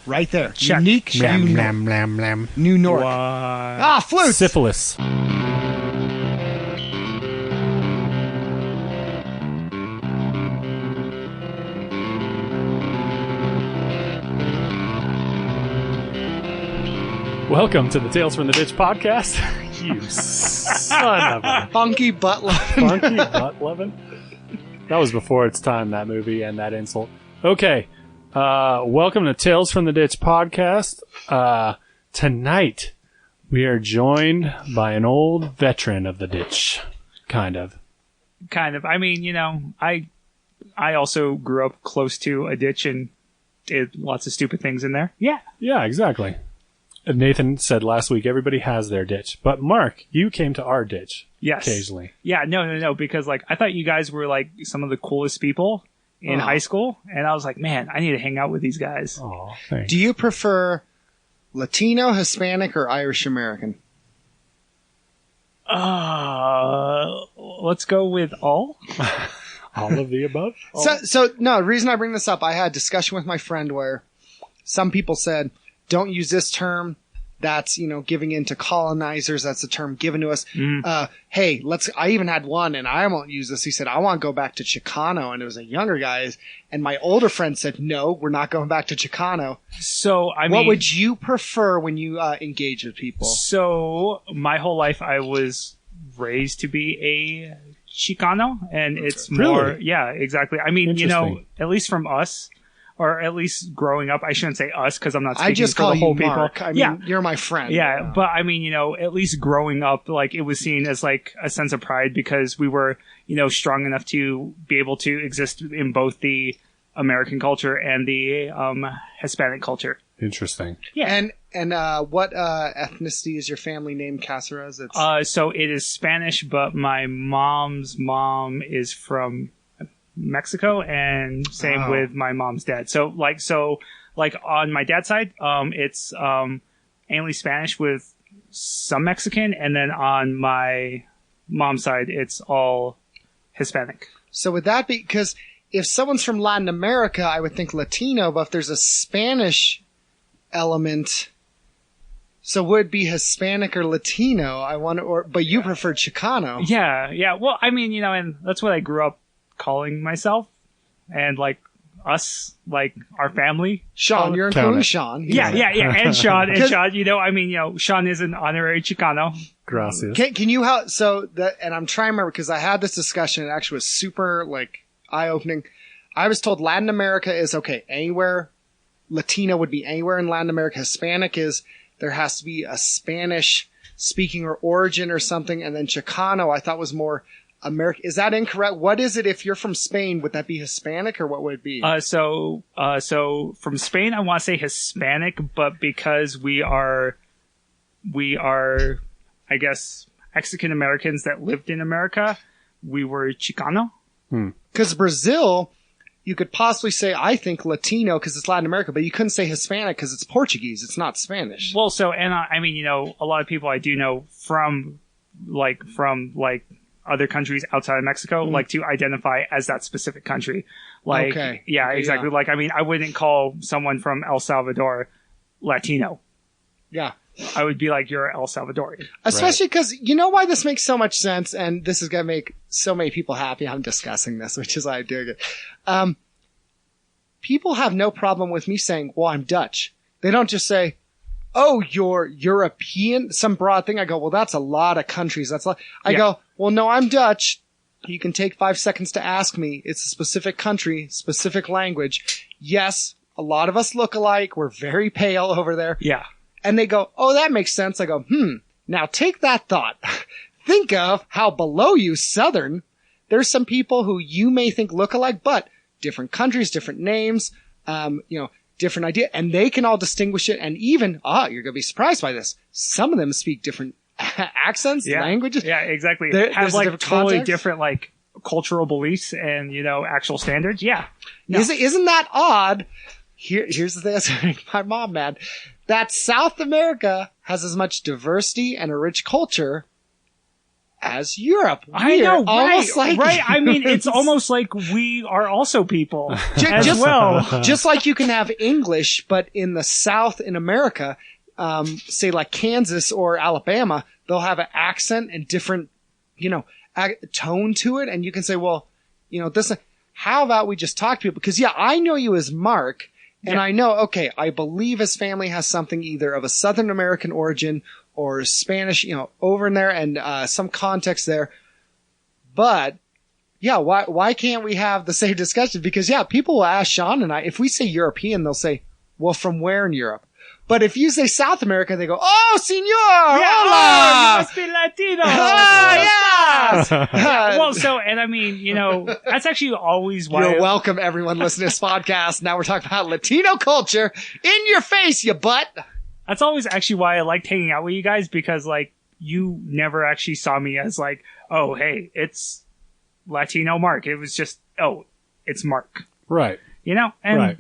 Right there. Check. Unique. Lam, lam, lam, lam. New Nork. What? Flutes. Syphilis. Welcome to the Tales from the Ditch podcast. You son of a Funky butt loving. funky butt loving. That was before its time, that movie and that insult. Okay. Welcome to Tales from the Ditch podcast. Tonight, we are joined by an old veteran of the ditch. Kind of. I mean, you know, I also grew up close to a ditch and did lots of stupid things in there. Yeah. Yeah, exactly. Nathan said last week, everybody has their ditch. But Mark, you came to our ditch. Yes. Occasionally. Yeah, no, because like I thought you guys were like some of the coolest people in high school, and I was like, man, I need to hang out with these guys. Oh, thanks. Do you prefer Latino, Hispanic, or Irish American? Let's go with all. All of the above? So no, the reason I bring this up, I had a discussion with my friend where some people said, don't use this term. That's, you know, giving in to colonizers. That's a term given to us. Hey, I even had one, and I won't use this. He said, I want to go back to Chicano. And it was a younger guy. And my older friend said, no, we're not going back to Chicano. So, what would you prefer when you engage with people? So, my whole life I was raised to be a Chicano, and it's more, Really? yeah, exactly. I mean, you know, at least from us, or at least growing up, I shouldn't say us because I'm not speaking I just for call the whole you people. Mark. I mean, you're my friend. Yeah, but I mean, you know, at least growing up, like it was seen as like a sense of pride because we were, you know, strong enough to be able to exist in both the American culture and the Hispanic culture. Interesting. Yeah. And what ethnicity is your family named Casarez? So it is Spanish, but my mom's mom is from Mexico, and same with my mom's dad. So on my dad's side, it's mainly Spanish with some Mexican, and then on my mom's side, it's all Hispanic. So would that be, because if someone's from Latin America, I would think Latino, but if there's a Spanish element, so would it be Hispanic or Latino? I wonder, but you prefer Chicano. Yeah. Well, I mean, you know, and that's what I grew up calling myself, and like us, like our family. Sean, you're including Sean. Yeah, and Sean, you know, I mean, you know, Sean is an honorary Chicano. Gracias. Can you help? So that, and I'm trying to remember because I had this discussion. It actually was super like eye opening. I was told Latin America is okay anywhere. Latino would be anywhere in Latin America. Hispanic is there has to be a Spanish speaking or origin or something, and then Chicano I thought was more America. Is that incorrect? What is it if you're from Spain? Would that be Hispanic or what would it be? So from Spain, I want to say Hispanic, but because we are, I guess, Mexican Americans that lived in America, we were Chicano. Because Brazil, you could possibly say, I think Latino because it's Latin America, but you couldn't say Hispanic because it's Portuguese. It's not Spanish. Well, so, and I mean, you know, a lot of people I do know from other countries outside of Mexico like to identify as that specific country. Like, okay. Yeah, exactly. Yeah. Like, I mean, I wouldn't call someone from El Salvador Latino. Yeah. I would be like, you're El Salvadorian. Especially because you know why this makes so much sense, and this is going to make so many people happy. I'm discussing this, which is why I'm doing it. People have no problem with me saying, well, I'm Dutch. They don't just say, oh, you're European, some broad thing. I go, well, that's a lot of countries. I go, well, no, I'm Dutch. You can take 5 seconds to ask me. It's a specific country, specific language. Yes, a lot of us look alike. We're very pale over there. Yeah. And they go, oh, that makes sense. I go, now take that thought. Think of how below you, Southern, there's some people who you may think look alike, but different countries, different names, different idea, and they can all distinguish it. And even, you're going to be surprised by this. Some of them speak different accents, languages. Yeah, exactly. There's like totally different, like cultural beliefs and, you know, actual standards. Yeah. No. Isn't that odd? Here's the thing that's going to make my mom mad. That South America has as much diversity and a rich culture as Europe. I know, almost right. I mean, it's almost like we are also people as well. Just like you can have English, but in the South in America, say like Kansas or Alabama, they'll have an accent and different, tone to it. And you can say, well, how about we just talk to people? Because I know you as Marq. And I know, okay, I believe his family has something either of a Southern American origin or Spanish, over in there and some context there. But, why can't we have the same discussion? Because, people will ask Sean and I, if we say European, they'll say, well, from where in Europe? But if you say South America, they go, oh, senor, hola! You must be Latino. Yes! Well, and I mean, that's actually always why. You're welcome, everyone listening to this podcast. Now we're talking about Latino culture. In your face, you butt! That's always actually why I liked hanging out with you guys, because, like, you never actually saw me as, like, oh, hey, it's Latino Marq. It was just, oh, it's Marq. Right. And right.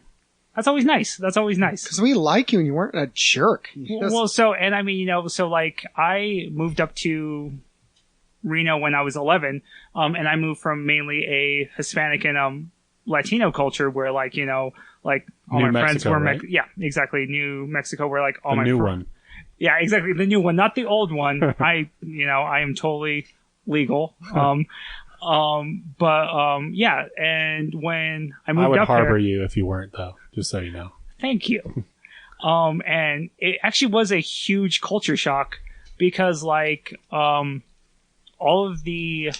That's always nice. That's always nice. Because we like you and you weren't a jerk. Well, and I mean, I moved up to Reno when I was 11, and I moved from mainly a Hispanic and Latino culture where, like, all New my friends Mexico, were, right? Exactly, New Mexico, where, like, all The my new one. Yeah, exactly, the new one, not the old one. I am totally legal. And when I moved up there, I would harbor you if you weren't, though. Just so you know. Thank you. And it actually was a huge culture shock because, like, all of the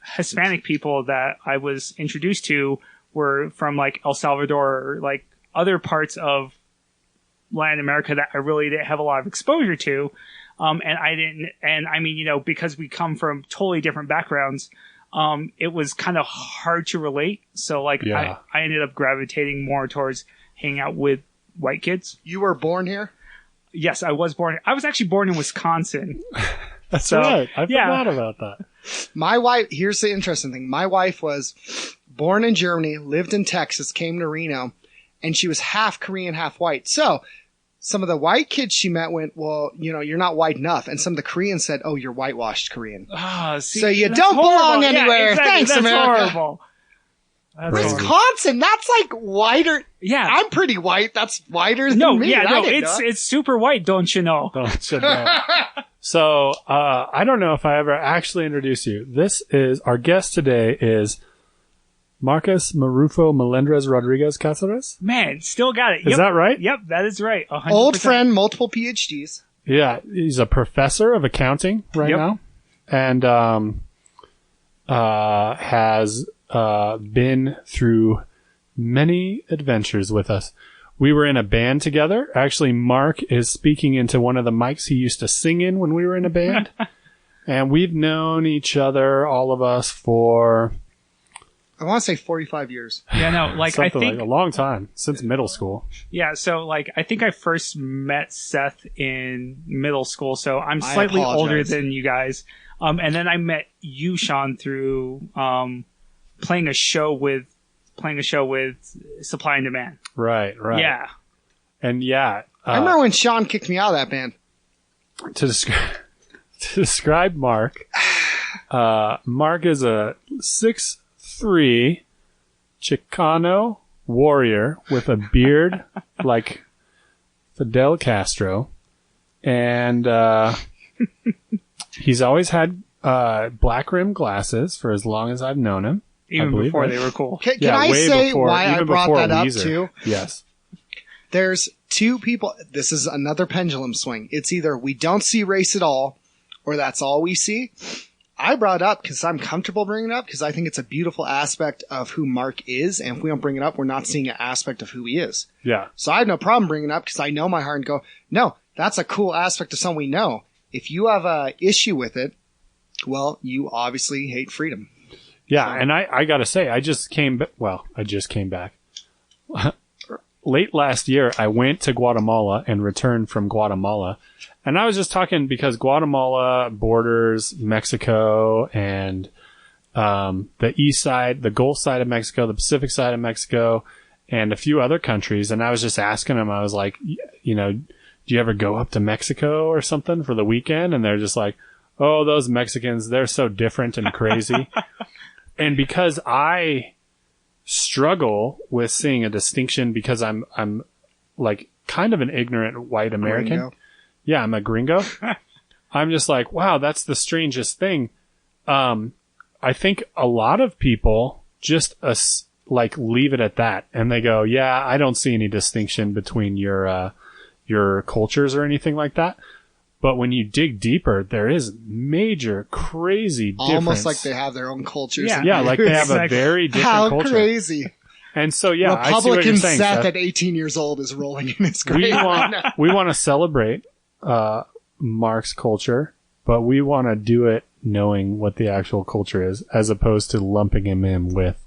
Hispanic people that I was introduced to were from, like, El Salvador or, like, other parts of Latin America that I really didn't have a lot of exposure to. Because we come from totally different backgrounds, it was kind of hard to relate. So, like, I ended up gravitating more towards hanging out with white kids. You were born here? Yes, I was born. I was actually born in Wisconsin. That's right. I forgot about that. My wife, here's the interesting thing. My wife was born in Germany, lived in Texas, came to Reno, and she was half Korean, half white. So some of the white kids she met went, well, you're not white enough. And some of the Koreans said, oh, you're whitewashed Korean. So you don't belong anywhere. Yeah, exactly. Thanks, that's America. Horrible. That's Wisconsin, that's like whiter. Yeah. I'm pretty white. That's whiter than me. It's super white, don't you know? Don't you know? So, I don't know if I ever actually introduced you. Our guest today is Marquez, Marufo, Melendrez, Rodriguez, Casarez? Man, still got it. Is that right? Yep, that is right. 100%. Old friend, multiple PhDs. Yeah, he's a professor of accounting right now. And has been through many adventures with us. We were in a band together. Actually, Marq is speaking into one of the mics he used to sing in when we were in a band. And we've known each other, all of us, for... I want to say 45 years. Yeah, no, like, I think... like a long time, since middle school. Yeah, so, like, I think I first met Seth in middle school, so I'm slightly older than you guys. And then I met you, Sean, through playing a show with Supply and Demand. Right. Yeah. And I remember when Sean kicked me out of that band. To describe Marq, Marq is a 6'3" Chicano warrior with a beard like Fidel Castro, and he's always had black rimmed glasses for as long as I've known him. Even before they were cool. Can I say why I brought that up too? Yes. There's two people. This is another pendulum swing. It's either we don't see race at all, or that's all we see. I brought it up because I'm comfortable bringing it up because I think it's a beautiful aspect of who Marq is. And if we don't bring it up, we're not seeing an aspect of who he is. Yeah. So I have no problem bringing it up because I know my heart and go, no, that's a cool aspect of someone we know. If you have a issue with it, well, you obviously hate freedom. Yeah, and I gotta say, I just came back. Late last year, I went to Guatemala and returned from Guatemala. And I was just talking because Guatemala borders Mexico and the east side, the Gulf side of Mexico, the Pacific side of Mexico, and a few other countries. And I was just asking them, I was like, do you ever go up to Mexico or something for the weekend? And they're just like, oh, those Mexicans, they're so different and crazy. And because I struggle with seeing a distinction because I'm like kind of an ignorant white American. Gringo. Yeah, I'm a gringo. I'm just like, wow, that's the strangest thing. I think a lot of people just like leave it at that, and they go, yeah, I don't see any distinction between your cultures or anything like that. But when you dig deeper, there is major, crazy difference. Almost like they have their own cultures. Yeah, like they have a very different culture. How crazy. And so, yeah, I see what Republican you're saying, Seth Seth. at 18 years old is rolling in his grave. We want to celebrate Marq's culture, but we want to do it knowing what the actual culture is, as opposed to lumping him in with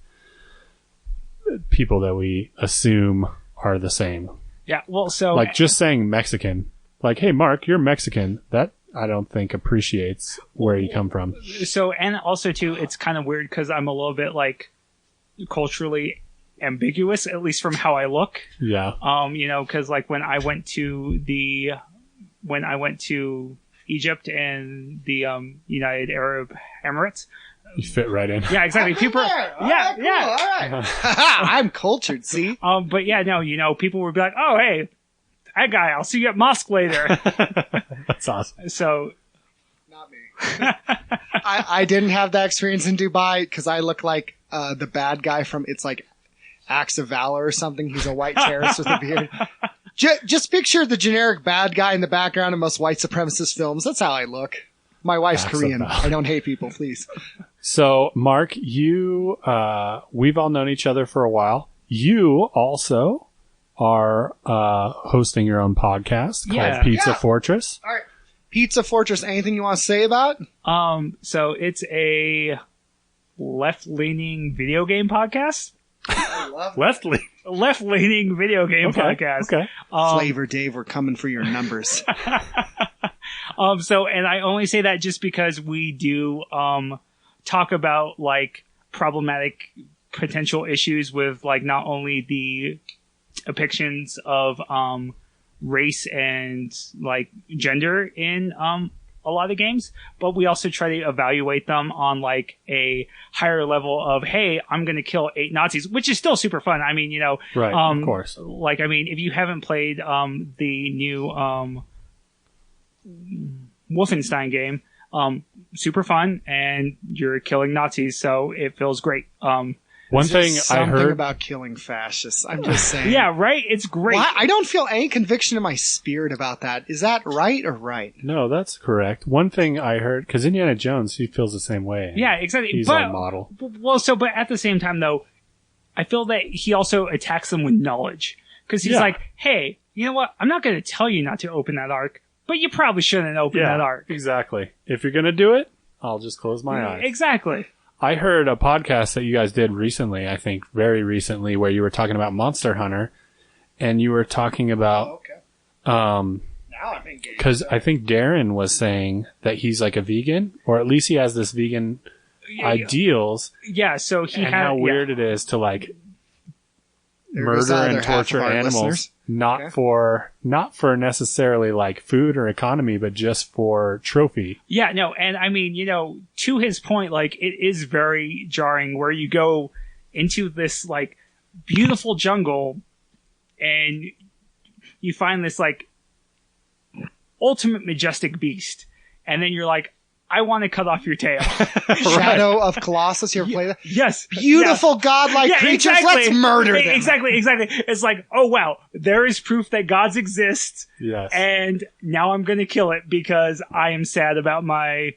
people that we assume are the same. Yeah, well, so... Like, just saying Mexican. Like, hey, Marq, you're Mexican. That, I don't think, appreciates where you come from. So, and also, too, it's kind of weird because I'm a little bit, like, culturally ambiguous, at least from how I look. Yeah. You know, because, like, when I went to Egypt and the United Arab Emirates... You fit right in. Yeah, exactly. People... Yeah, cool. yeah. All right. I'm cultured, see? But, yeah, no, you know, people would be like, oh, hey... that guy, I'll see you at Marque later. That's awesome. So, not me. I didn't have that experience in Dubai because I look like the bad guy from It's Like Acts of Valor or something. He's a white terrorist with a beard. Just picture the generic bad guy in the background of most white supremacist films. That's how I look. My wife's Acts of Korean. Valor. I don't hate people, please. So, Marq, you, we've all known each other for a while. You also are hosting your own podcast called Pizza Fortress. All right. Pizza Fortress, anything you want to say about? So it's a left-leaning video game podcast. I love Left-leaning video game podcast. Okay. Flavor Dave, we're coming for your numbers. So, and I only say that just because we do talk about like problematic potential issues with like not only the depictions of race and like gender in a lot of games, but we also try to evaluate them on like a higher level of, hey, I'm going to kill 8 Nazis, which is still super fun. I mean, you know, Right, of course. Like, I mean, if you haven't played the new Wolfenstein game, super fun, and you're killing Nazis, so it feels great. One thing I Something heard about killing fascists. I'm just saying. Yeah, right? It's great. Well, I don't feel any conviction in my spirit about that. Is that right or right? No, that's correct. One thing I heard, because Indiana Jones, he feels the same way. Yeah, exactly. He's but, our model. Well, so, but at the same time, though, I feel that he also attacks them with knowledge. Because he's like, hey, you know what? I'm not going to tell you not to open that arc, but you probably shouldn't open that arc. Exactly. If you're going to do it, I'll just close my eyes. Exactly. I heard a podcast that you guys did recently, I think very recently, where you were talking about Monster Hunter, and you were talking about, Now I'm engaged. because I think Darren was saying that he's like a vegan, or at least he has this vegan ideals, Yeah, so he and had... how weird it is to like There goes murder the and other half torture of our animals, listeners. not for necessarily like food or economy, but just for trophy. Yeah, no, and I mean, you know, to his point, like, it is very jarring where you go into this, like, beautiful jungle and you find this, like, ultimate majestic beast, and then you're like, I want to cut off your tail. Shadow of Colossus, you ever play that? Yes. Beautiful godlike creatures, let's murder them. Exactly. It's like, oh wow, there is proof that gods exist, Yes. and now I'm going to kill it because I am sad about my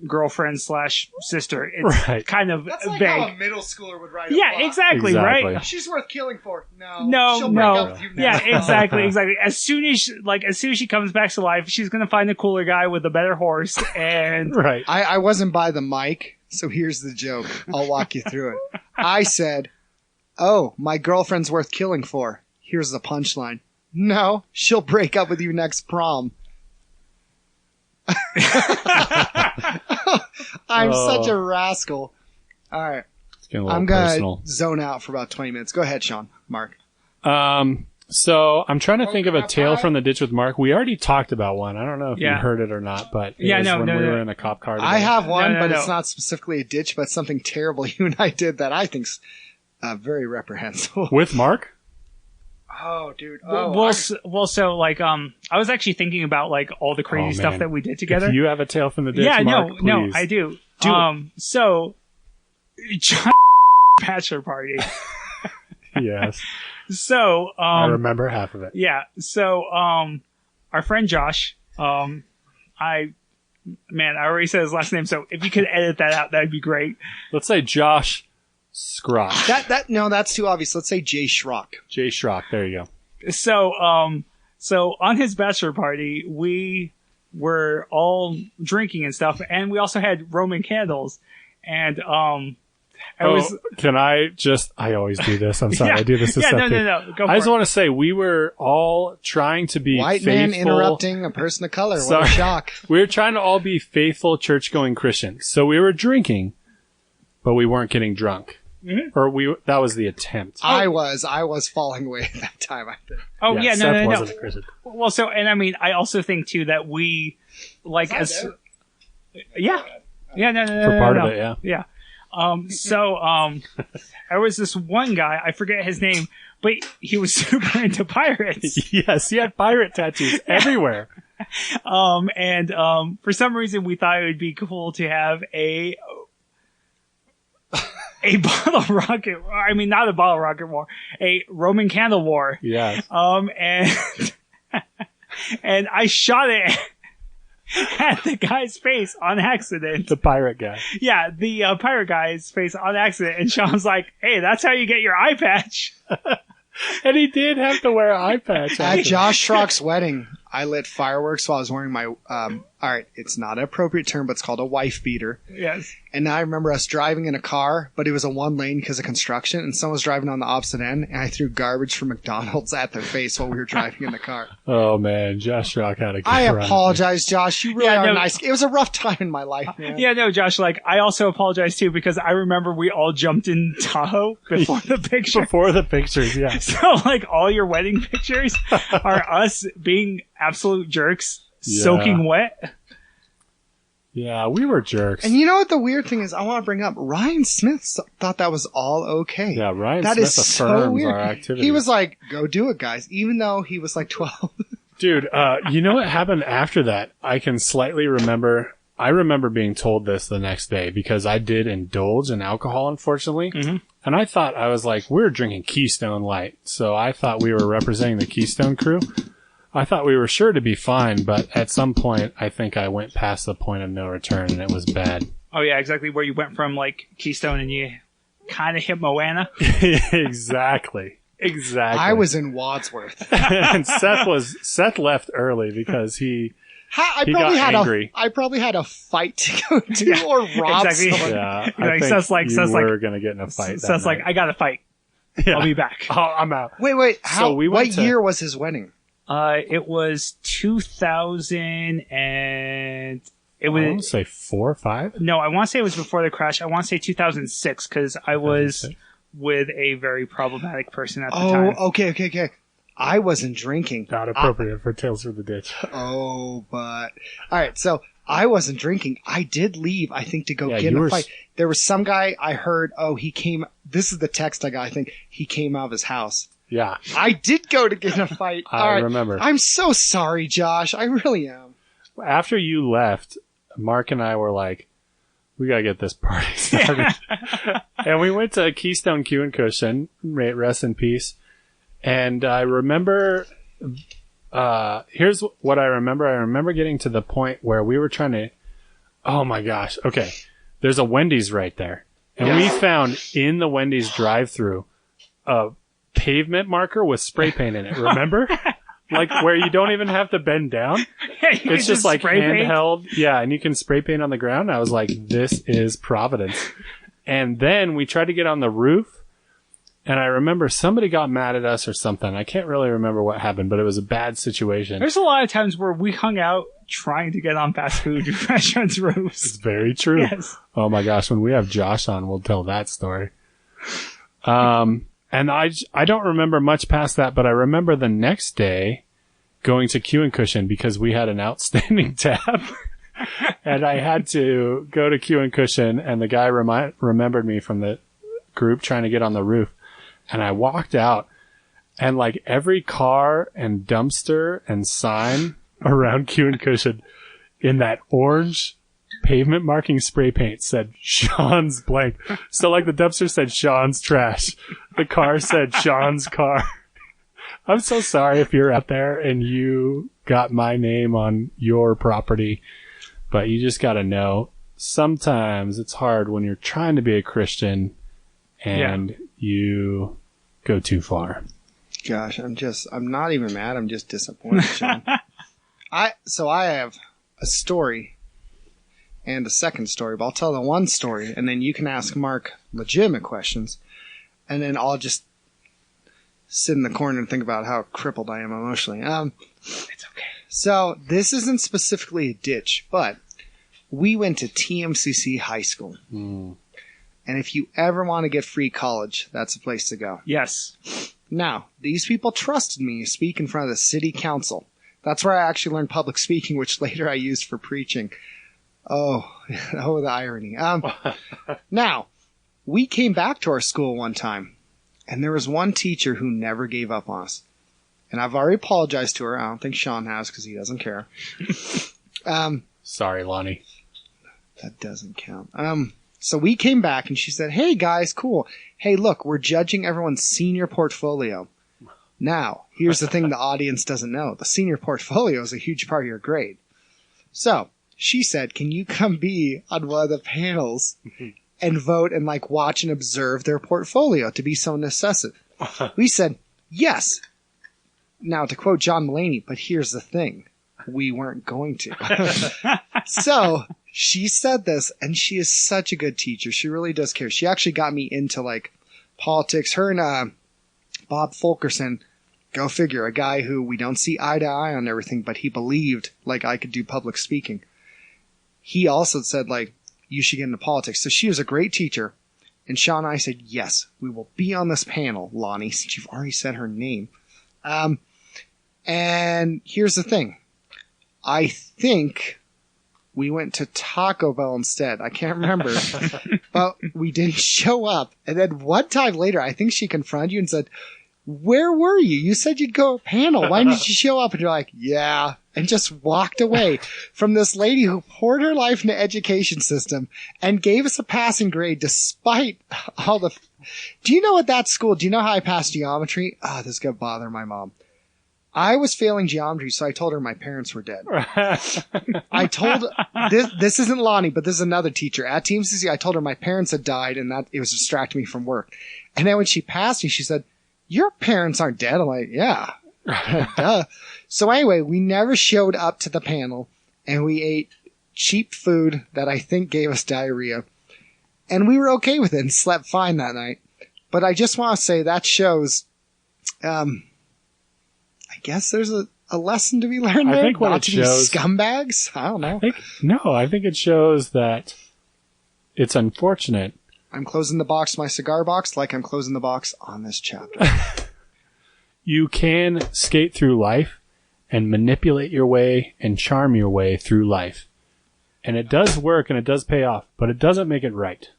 girlfriend / sister. It's Right. kind of That's like vague. how a middle schooler would write a Yeah, plot. exactly, right? She's worth killing for. No. No, She'll break no. up with you now. Yeah, exactly. As soon as she comes back to life, she's gonna find a cooler guy with a better horse, and Right. I wasn't by the mic, so here's the joke. I'll walk you through it. I said, oh, my girlfriend's worth killing for. Here's the punchline. No, she'll break up with you next prom. I'm such a rascal. All right. It's getting a little I'm going personal. to zone out for about 20 minutes. Go ahead, Sean. Marq. So I'm trying to think of a tale from the ditch with Mark. We already talked about one. I don't know if you heard it or not, but it was when we were in a cop car together. I have one, but it's not specifically a ditch, but something terrible you and I did that I think's very reprehensible. With Mark? Oh, dude. So like, I was actually thinking about like all the crazy stuff that we did together. If you have a tale from the ditch, Mark, please. No, I do. So, John bachelor party. Yes. So, I remember half of it. Yeah. So, our friend Josh, I already said his last name. So if you could edit that out, that'd be great. Let's say Josh Schrock. No, that's too obvious. Let's say Jay Schrock. Jay Schrock. There you go. So on his bachelor party, we were all drinking and stuff, and we also had Roman candles, and can I always do this. I'm sorry. I do this to Seth. No. Go for I just want to say we were all trying to be white faithful. man interrupting a person of color. What a shock. We were trying to all be faithful church-going Christians. So we were drinking, but we weren't getting drunk. Mm-hmm. Or that was the attempt. I was falling away at that time, I think. Oh, yeah, Seth no. wasn't a Christian. Well, so, and I mean, I also think too that we, like, For part of it, yeah. Yeah. There was this one guy, I forget his name, but he was super into pirates. Yes, he had pirate tattoos everywhere. For some reason we thought it would be cool to have a bottle rocket, I mean, not a bottle rocket war, a Roman candle war. Yes. And I shot it at the guy's face on accident. The pirate guy. Yeah, the pirate guy's face on accident. And Sean's like, hey, that's how you get your eye patch. And he did have to wear an eye patch. At Josh Schrock's wedding, I lit fireworks while I was wearing my, alright, it's not an appropriate term, but it's called a wife beater. Yes. And I remember us driving in a car, but it was a one lane because of construction, and someone was driving on the opposite end, and I threw garbage from McDonald's at their face while we were driving in the car. Oh man, Josh Schrock had a good I run. apologize, Josh. You really are nice. It was a rough time in my life, man. Yeah, no, Josh, like, I also apologize too, because I remember we all jumped in Tahoe before the picture. Before the pictures, yeah. So, like, all your wedding pictures are us being absolute jerks, soaking wet. Yeah, we were jerks. And you know what the weird thing is? I want to bring up Ryan Smith thought that was all okay. Yeah, Ryan Smith affirms so weird. Our activity. He was like, "Go do it, guys," even though he was like 12. Dude, you know what happened after that? I can slightly remember. I remember being told this the next day because I did indulge in alcohol, unfortunately. Mm-hmm. And I thought, I was like, we were drinking Keystone Light. So I thought we were representing the Keystone crew. I thought we were sure to be fine, but at some point, I think I went past the point of no return, and it was bad. Oh, yeah, exactly. Where you went from, like, Keystone and you kind of hit Moana. Exactly. I was in Wadsworth. And Seth left early because he got angry. I probably had a fight to go to or rob someone. Yeah, I think you were going to get in a fight. Seth's like, I got to fight. Yeah. I'll be back. Oh, I'm out. Wait. What year was his wedding? It was 2000 and it was. I want to say 4 or 5. No, I want to say it was before the crash. I want to say 2006 because I was with a very problematic person at the time. Oh, okay. I wasn't drinking. Not appropriate for Tales from the Ditch. Oh, but all right. So I wasn't drinking. I did leave, I think, to go get in a fight. There was some guy I heard. Oh, he came. This is the text I got. I think he came out of his house. Yeah. I did go to get in a fight. I remember. I'm so sorry, Josh. I really am. After you left, Mark and I were like, we got to get this party started. And we went to Keystone Q and Cushion, rest in peace. And I remember, here's what I remember. I remember getting to the point where we were trying to, oh my gosh. Okay. There's a Wendy's right there. And we found in the Wendy's drive-thru a pavement marker with spray paint in it. Remember? Like where you don't even have to bend down. It's just like handheld. Yeah. And you can spray paint on the ground. I was like, this is Providence. And then we tried to get on the roof. And I remember somebody got mad at us or something. I can't really remember what happened, but it was a bad situation. There's a lot of times where we hung out trying to get on fast food restaurants' roofs. It's very true. Yes. Oh my gosh. When we have Josh on, we'll tell that story. And I don't remember much past that, but I remember the next day going to Q and Cushion because we had an outstanding tab. And I had to go to Q and Cushion, and the guy remembered me from the group trying to get on the roof. And I walked out, and like every car and dumpster and sign around Q and Cushion in that orange pavement marking spray paint said Sean's blank. So like the dumpster said Sean's trash. The car said Sean's car. I'm so sorry if you're out there and you got my name on your property, but you just got to know sometimes it's hard when you're trying to be a Christian and you go too far. Gosh, I'm not even mad. I'm just disappointed, Sean. I have a story and a second story, but I'll tell the one story, and then you can ask Mark legitimate questions, and then I'll just sit in the corner and think about how crippled I am emotionally. It's okay. So this isn't specifically a ditch, but we went to TMCC High School. And if you ever want to get free college, that's the place to go. Yes. Now, these people trusted me to speak in front of the city council. That's where I actually learned public speaking, which later I used for preaching. Oh, the irony. Now, we came back to our school one time, and there was one teacher who never gave up on us. And I've already apologized to her. I don't think Sean has because he doesn't care. Sorry, Lonnie. That doesn't count. So we came back, and she said, hey, guys, cool. Hey, look, we're judging everyone's senior portfolio. Now, here's the thing the audience doesn't know. The senior portfolio is a huge part of your grade. So she said, can you come be on one of the panels and vote and like watch and observe their portfolio to be so necessive? We said, yes. Now, to quote John Mulaney, but here's the thing. We weren't going to. So she said this, and she is such a good teacher. She really does care. She actually got me into like politics. Her and Bob Fulkerson, go figure, a guy who we don't see eye to eye on everything, but he believed like I could do public speaking. He also said like, you should get into politics. So she was a great teacher. And Sean and I said, yes, we will be on this panel, Lonnie, since you've already said her name. And here's the thing. I think we went to Taco Bell instead. I can't remember. But we didn't show up. And then one time later, I think she confronted you and said, where were you? You said you'd go to a panel. Why didn't you show up? And you're like, yeah. And just walked away from this lady who poured her life in the education system and gave us a passing grade despite all the... Do you know at that school, do you know how I passed geometry? Oh, this is going to bother my mom. I was failing geometry, so I told her my parents were dead. I told... This isn't Lonnie, but this is another teacher. At TMCC, I told her my parents had died and that it was distracting me from work. And then when she passed me, she said, your parents aren't dead. I'm like, yeah. Duh. So anyway, we never showed up to the panel, and we ate cheap food that I think gave us diarrhea. And we were okay with it and slept fine that night. But I just want to say that shows, I guess there's a lesson to be learned there. I think what not it to shows, be scumbags. I don't know. I think it shows that it's unfortunate. I'm closing the box, my cigar box, like I'm closing the box on this chapter. You can skate through life and manipulate your way and charm your way through life. And it does work and it does pay off, but it doesn't make it right.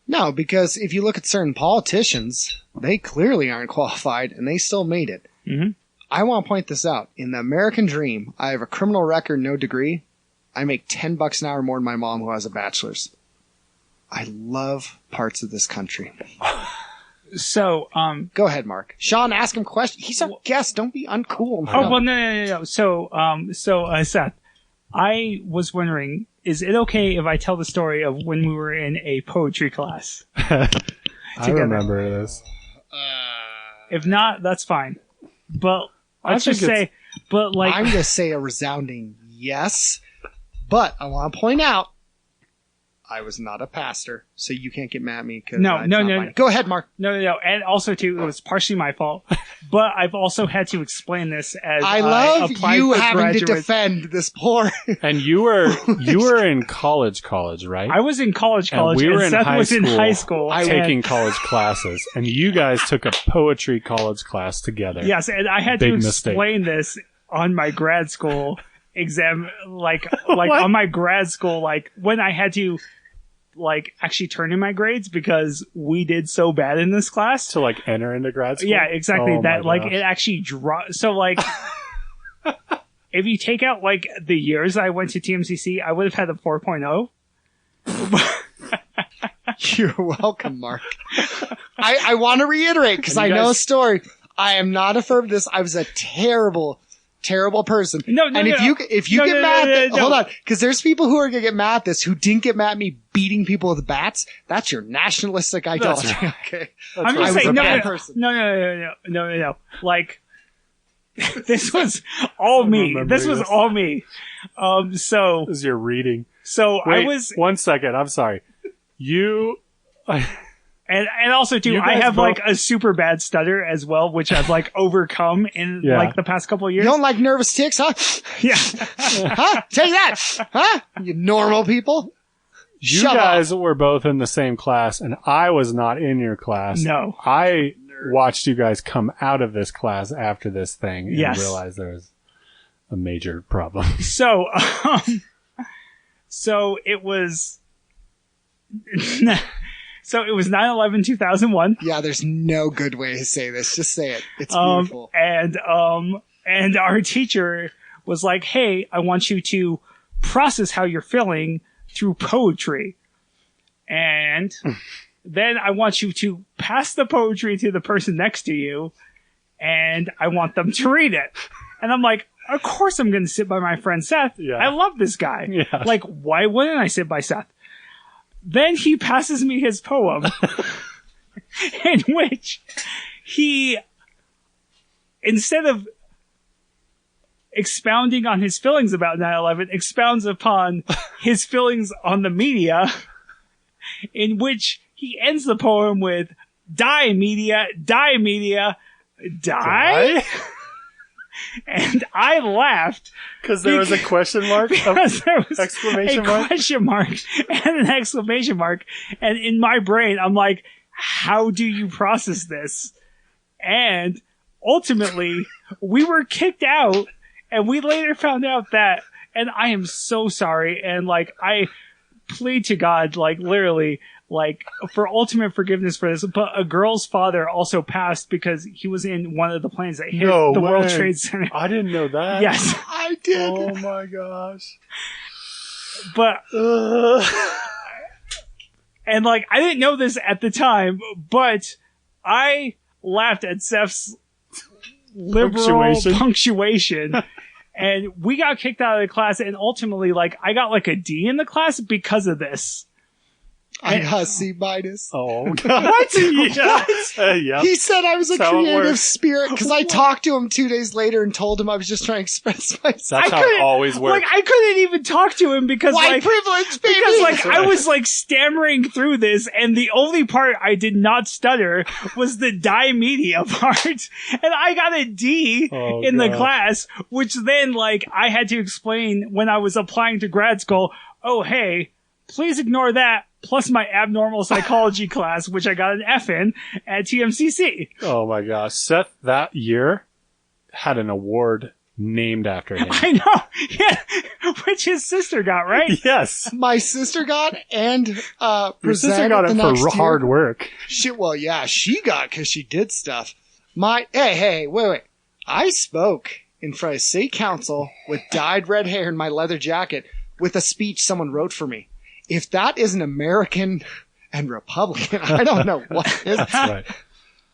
No, because if you look at certain politicians, they clearly aren't qualified and they still made it. Mm-hmm. I want to point this out. In the American dream, I have a criminal record, no degree. I make $10 an hour more than my mom who has a bachelor's. I love parts of this country. So, go ahead, Mark. Sean, ask him questions. He's our guest. Don't be uncool. Oh, well, no. So, Seth, I was wondering, is it okay if I tell the story of when we were in a poetry class? I remember this. If not, that's fine. But let's just say, I'm going to say a resounding yes. But I want to point out, I was not a pastor, so you can't get mad at me. No. Go ahead, Mark. No. And also, too, it was partially my fault. But I've also had to explain this as I love applied you for having graduate. to defend this poor. And you were in college, right? I was in college, And we were in Seth high was in school high school. taking college classes, and you guys took a poetry college class together. Yes, and I had Big to mistake. explain this on my grad school exam, like on my grad school, like when I had to like actually turn in my grades because we did so bad in this class To like enter into grad school? Yeah, exactly. Oh That my like gosh. it actually dropped. So like, if you take out like the years I went to TMCC, I would have had a 4.0. You're welcome, Mark. I want to reiterate because I know a story. I am not a firm this. I was a terrible person. No, and if you get mad at hold on, because there's people who are gonna get mad at this who didn't get mad at me beating people with bats. That's your nationalistic idolatry. Okay. I'm just saying, no. Like, this was all me. This was all me. So This is your reading. So Wait, I was 1 second. I'm sorry. You. And also too, You I guys have both- like a super bad stutter as well, which I've like overcome in Yeah. like the past couple of years. You don't like nervous ticks, huh? Yeah. Huh? Take that, huh? You normal people. You Shut guys were both in the same class, and I was not in your class. No. I watched you guys come out of this class after this thing and Yes. realized there was a major problem. So, so it was, so it was 9/11/2001. Yeah, there's no good way to say this. Just say it. It's beautiful. And our teacher was like, "Hey, I want you to process how you're feeling through poetry. And then I want you to pass the poetry to the person next to you, and I want them to read it." And I'm like, of course I'm going to sit by my friend Seth. Yeah. I love this guy. Yeah. Like, why wouldn't I sit by Seth? Then he passes me his poem, in which he, instead of expounding on his feelings about 9/11, expounds upon his feelings on the media, in which he ends the poem with, "Die media, die media, die?" And I laughed. Because there was a question mark? Because there was Exclamation a mark? question mark and an exclamation mark. And in my brain, I'm like, how do you process this? And ultimately, we were kicked out, and we later found out that, and I am so sorry, and like, I plead to God, like, literally, like, for ultimate forgiveness for this, but a girl's father also passed because he was in one of the planes that hit No the World way. Trade Center. I didn't know that. Yes. I did. Oh my gosh. But, and like, I didn't know this at the time, but I laughed at Seth's liberal punctuation. And we got kicked out of the class, and ultimately, like, I got like a D in the class because of this. I got C minus. Oh, God. What? Yes. Yep. He said I was a That's how it creative works. spirit because I talked to him 2 days later and told him I was just trying to express myself. That's how it always works. Like, I couldn't even talk to him because, White like, privilege, baby! because, like, I was, like, stammering through this, and the only part I did not stutter was the die media part, and I got a D in the class, which then, like, I had to explain when I was applying to grad school, oh, hey, please ignore that, plus my abnormal psychology class, which I got an F in at TMCC. Oh my gosh. Seth, that year, had an award named after him. I know, yeah, which his sister got, right? Yes. My sister got and Your presented sister got the it next for year. hard work. Well, yeah, she got because she did stuff. Hey, wait. I spoke in front of city council with dyed red hair in my leather jacket with a speech someone wrote for me. If that isn't American and Republican, I don't know what is. That's right.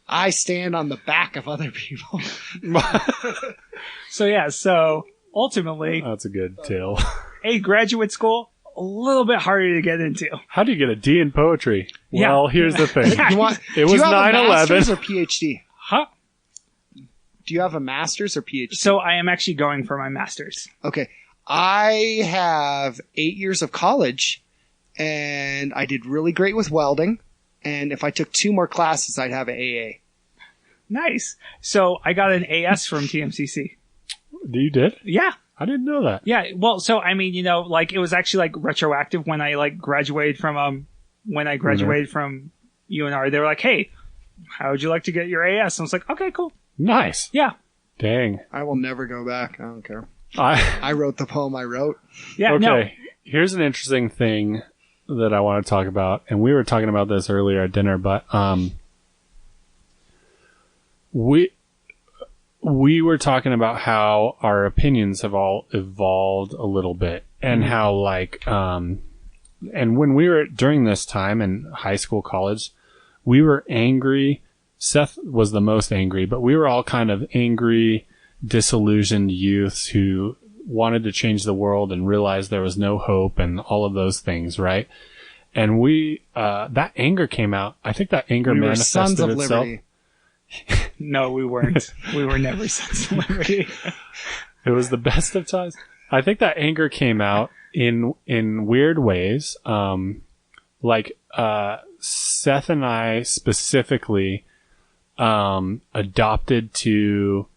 I stand on the back of other people. So ultimately, That's a good tale. graduate school, a little bit harder to get into. How do you get a D in poetry? Yeah. Well, here's the thing. It was do you have a 9/11. master's or PhD? Huh? Do you have a master's or PhD? So I am actually going for my master's. Okay. I have 8 years of college, and I did really great with welding. And if I took 2 more classes, I'd have an AA. Nice. So I got an AS from TMCC. You did? Yeah. I didn't know that. Yeah. Well, so I mean, like it was actually like retroactive when I like graduated from from UNR. They were like, "Hey, how would you like to get your AS?" And I was like, "Okay, cool." Nice. Yeah. Dang. I will never go back. I don't care. I I wrote the poem I wrote. Yeah. Okay. No. Here's an interesting thing that I want to talk about, and we were talking about this earlier at dinner, but we were talking about how our opinions have all evolved a little bit, and how like and when we were during this time in high school, college, we were angry. Seth was the most angry, but we were all kind of angry, disillusioned youths who wanted to change the world and realized there was no hope and all of those things, right? And we that anger came out. I think that anger We were manifested sons of itself. liberty. No, we weren't. We were never Sons of Liberty. It was the best of times. I think that anger came out in weird ways. Like Seth and I specifically adopted to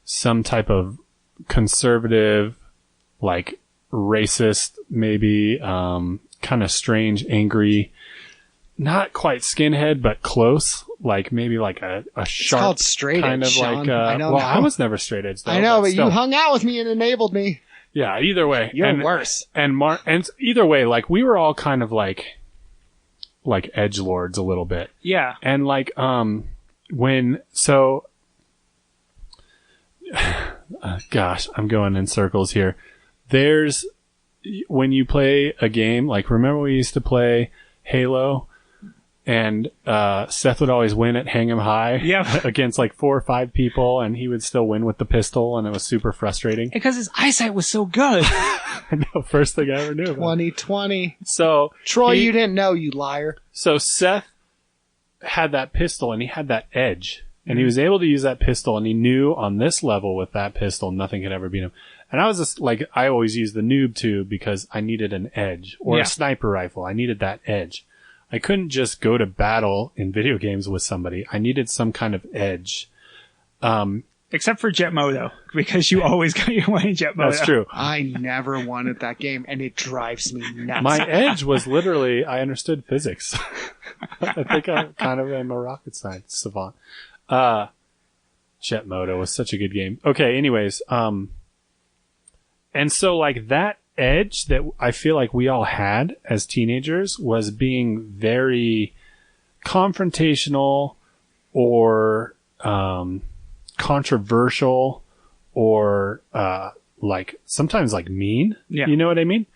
some type of conservative, like racist, maybe kind of strange, angry, not quite skinhead, but close. Like maybe like a sharp, It's called straight kind edge, of Sean. like. I don't Well, know. I was never straight edge. Though, I know, but still. you hung out with me and enabled me. Yeah. Either way, You're worse. And either way, like we were all kind of like edgelords a little bit. Yeah. And like gosh, I'm going in circles here. There's when you play a game, like remember we used to play Halo, and Seth would always win at Hang 'em High Yeah. against like 4 or 5 people, and he would still win with the pistol, and it was super frustrating. Because his eyesight was so good. I know, first thing I ever knew about it. 2020. So Troy, you didn't know, you liar. So Seth had that pistol, and he had that edge, and he was able to use that pistol, and he knew on this level with that pistol nothing could ever beat him. And I was just like, I always used the noob tube because I needed an edge, or Yeah. a sniper rifle. I needed that edge. I couldn't just go to battle in video games with somebody. I needed some kind of edge. Except for Jet Moto, because you always got your way in Jet Moto. That's true. I never wanted that game, and it drives me nuts. My edge was literally, I understood physics. I think I kind of am a rocket science savant. Jet Moto was such a good game. Okay, anyways, and so like that edge that I feel like we all had as teenagers was being very confrontational or controversial or like sometimes like mean. Yeah. You know what I mean?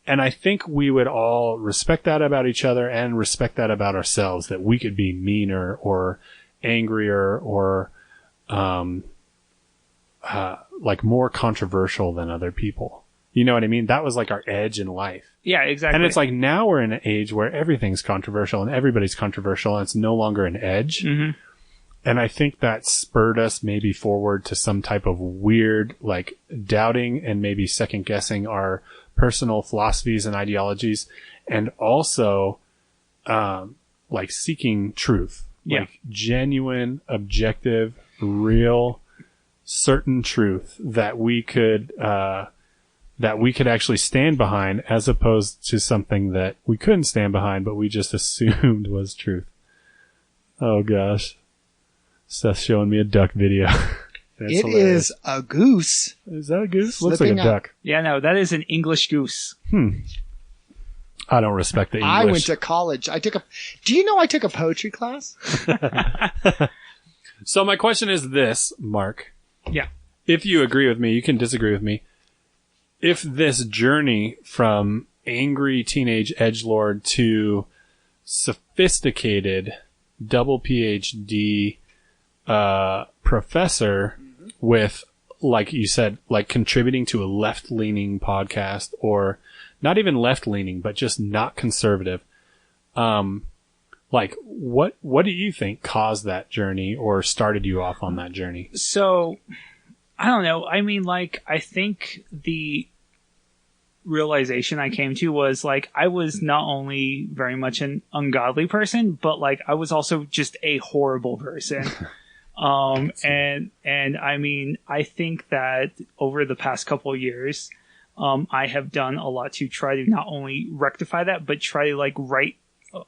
And I think we would all respect that about each other and respect that about ourselves, that we could be meaner or angrier or like more controversial than other people. You know what I mean? That was like our edge in life. Yeah, exactly. And it's like now we're in an age where everything's controversial and everybody's controversial, and it's no longer an edge. Mm-hmm. And I think that spurred us maybe forward to some type of weird, like doubting and maybe second guessing our personal philosophies and ideologies, and also like seeking truth. Yeah. Like genuine, objective, real, certain truth that we could actually stand behind, as opposed to something that we couldn't stand behind, but we just assumed was truth. Oh gosh. Seth's showing me a duck video. It is a goose. Is that a goose? Looks like Slipping a out. duck. Yeah, no, that is an English goose. I don't respect the English. I went to college. Do you know I took a poetry class? So my question is this, Mark. Yeah. If you agree with me, you can disagree with me. If this journey from angry teenage edgelord to sophisticated double PhD professor with, like you said, like contributing to a left-leaning podcast, or not even left-leaning, but just not conservative. Like what do you think caused that journey or started you off on that journey? So, I don't know. I mean, like, I think realization I came to was like I was not only very much an ungodly person, but like I was also just a horrible person. And I mean, I think that over the past couple of years, I have done a lot to try to not only rectify that, but try to like right,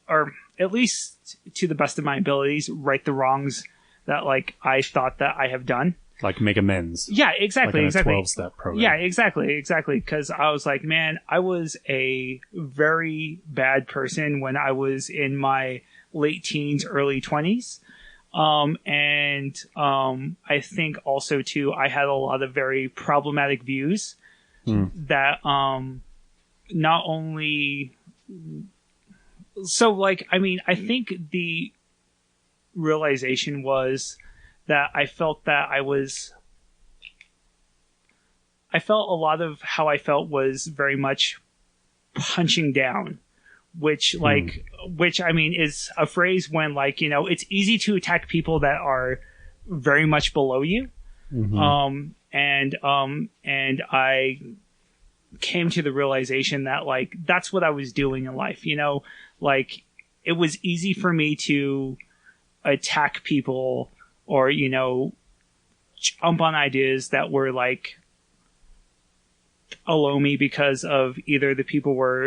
or at least to the best of my abilities, right the wrongs that like I thought that I have done. Like make amends. Yeah, exactly. Like exactly. 12-step program. Yeah, exactly. Because I was like, man, I was a very bad person when I was in my late teens, early 20s. I think also too, I had a lot of very problematic views that, not only, so like, I mean, I think the realization was that I felt that I felt a lot of how I felt was very much punching down. Which I mean is a phrase when like, you know, it's easy to attack people that are very much below you. And I came to the realization that like, that's what I was doing in life. You know, like it was easy for me to attack people or, you know, jump on ideas that were like below me because the people were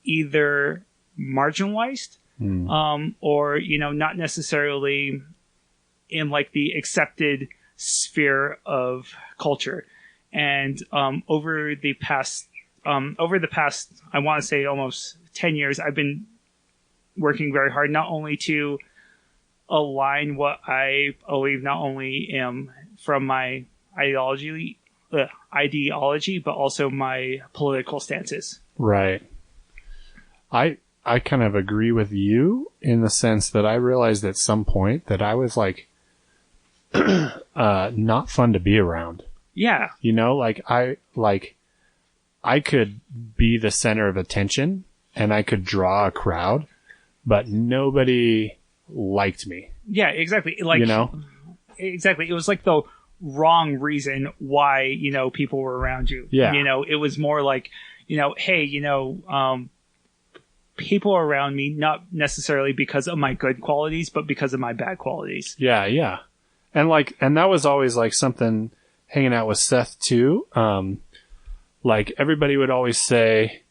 either marginalized, or, you know, not necessarily in like the accepted sphere of culture. And, over the past, I want to say almost 10 years, I've been working very hard, not only to align what I believe, not only from my ideology, but also my political stances. Right. I kind of agree with you in the sense that I realized at some point that I was like, not fun to be around. Yeah. You know, I could be the center of attention and I could draw a crowd, but nobody liked me. Yeah, exactly. Like, you know, exactly. It was like the wrong reason why, you know, people were around you. Yeah. You know, it was more like, you know, hey, you know, people are around me, not necessarily because of my good qualities, but because of my bad qualities. Yeah. Yeah. And that was always like something hanging out with Seth too. Like everybody would always say,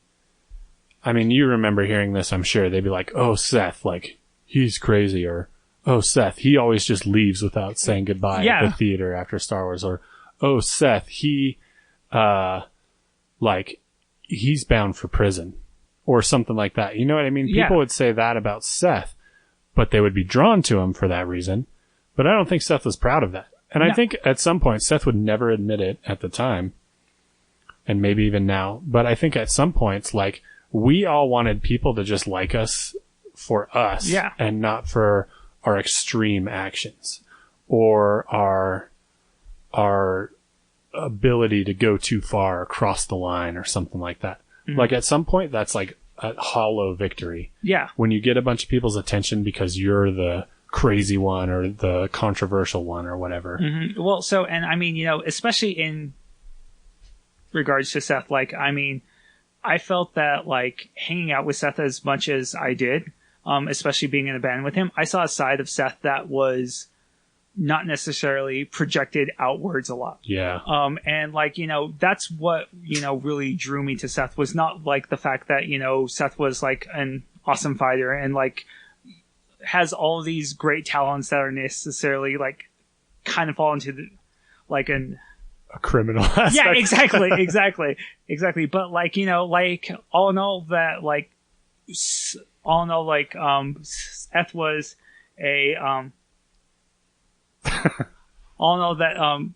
I mean, you remember hearing this, I'm sure. They'd be like, oh, Seth, like he's crazy, or oh, Seth, he always just leaves without saying goodbye at the theater after Star Wars, or oh, Seth, he, like he's bound for prison or something like that. You know what I mean? People would say that about Seth, but they would be drawn to him for that reason. But I don't think Seth was proud of that. And I think at some point Seth would never admit it at the time, and maybe even now. But I think at some points, like, we all wanted people to just like us for us, and not for our extreme actions or our ability to go too far across the line or something like that. Mm-hmm. Like at some point, that's like a hollow victory. Yeah. When you get a bunch of people's attention because you're the crazy one or the controversial one or whatever. Mm-hmm. Well, so, and I mean, you know, especially in regards to Seth, like, I mean, I felt that like hanging out with Seth as much as I did, especially being in a band with him, I saw a side of Seth that was not necessarily projected outwards a lot. Yeah. And like, you know, that's what, you know, really drew me to Seth, was not like the fact that, you know, Seth was like an awesome fighter and like has all of these great talents that are necessarily like kind of fall into the, like a criminal aspect. Yeah, exactly. But like, you know, like all in all, Seth was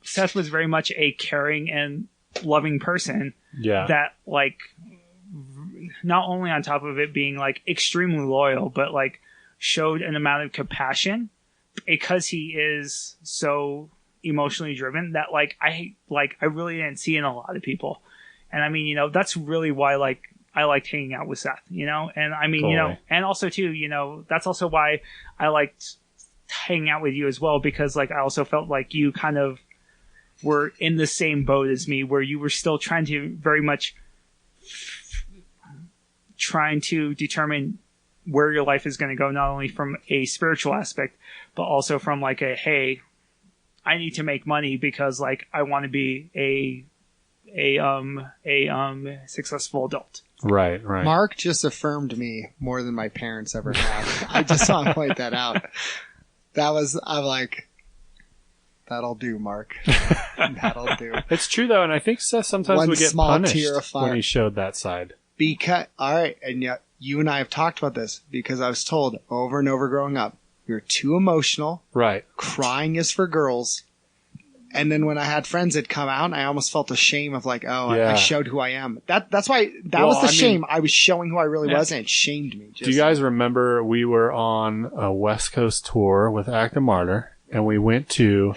Seth was very much a caring and loving person. Yeah. That like, not only on top of it being like extremely loyal, but like showed an amount of compassion because he is so emotionally driven that like I really didn't see in a lot of people. And I mean, you know, that's really why like I liked hanging out with Seth, you know? And I mean, you know, and also too, you know, that's also why I liked hang out with you as well, because like I also felt like you kind of were in the same boat as me, where you were still trying to very much trying to determine where your life is going to go, not only from a spiritual aspect, but also from like a, hey, I need to make money because like I want to be a successful adult. Right, right. Marq just affirmed me more than my parents ever have. I just want to point that out. I'm like, that'll do, Marq. That'll do. It's true though, and I think Seth sometimes One would get small punished tear of fire. when he showed that side. All right, and yet you and I have talked about this because I was told over and over growing up, you're too emotional. Right. Crying is for girls. And then when I had friends that come out, I almost felt a shame of like, oh, Yeah. I showed who I am. That's why was the shame. I was showing who I really was, and it shamed me. Do you guys remember we were on a West Coast tour with Active Martyr, and we went to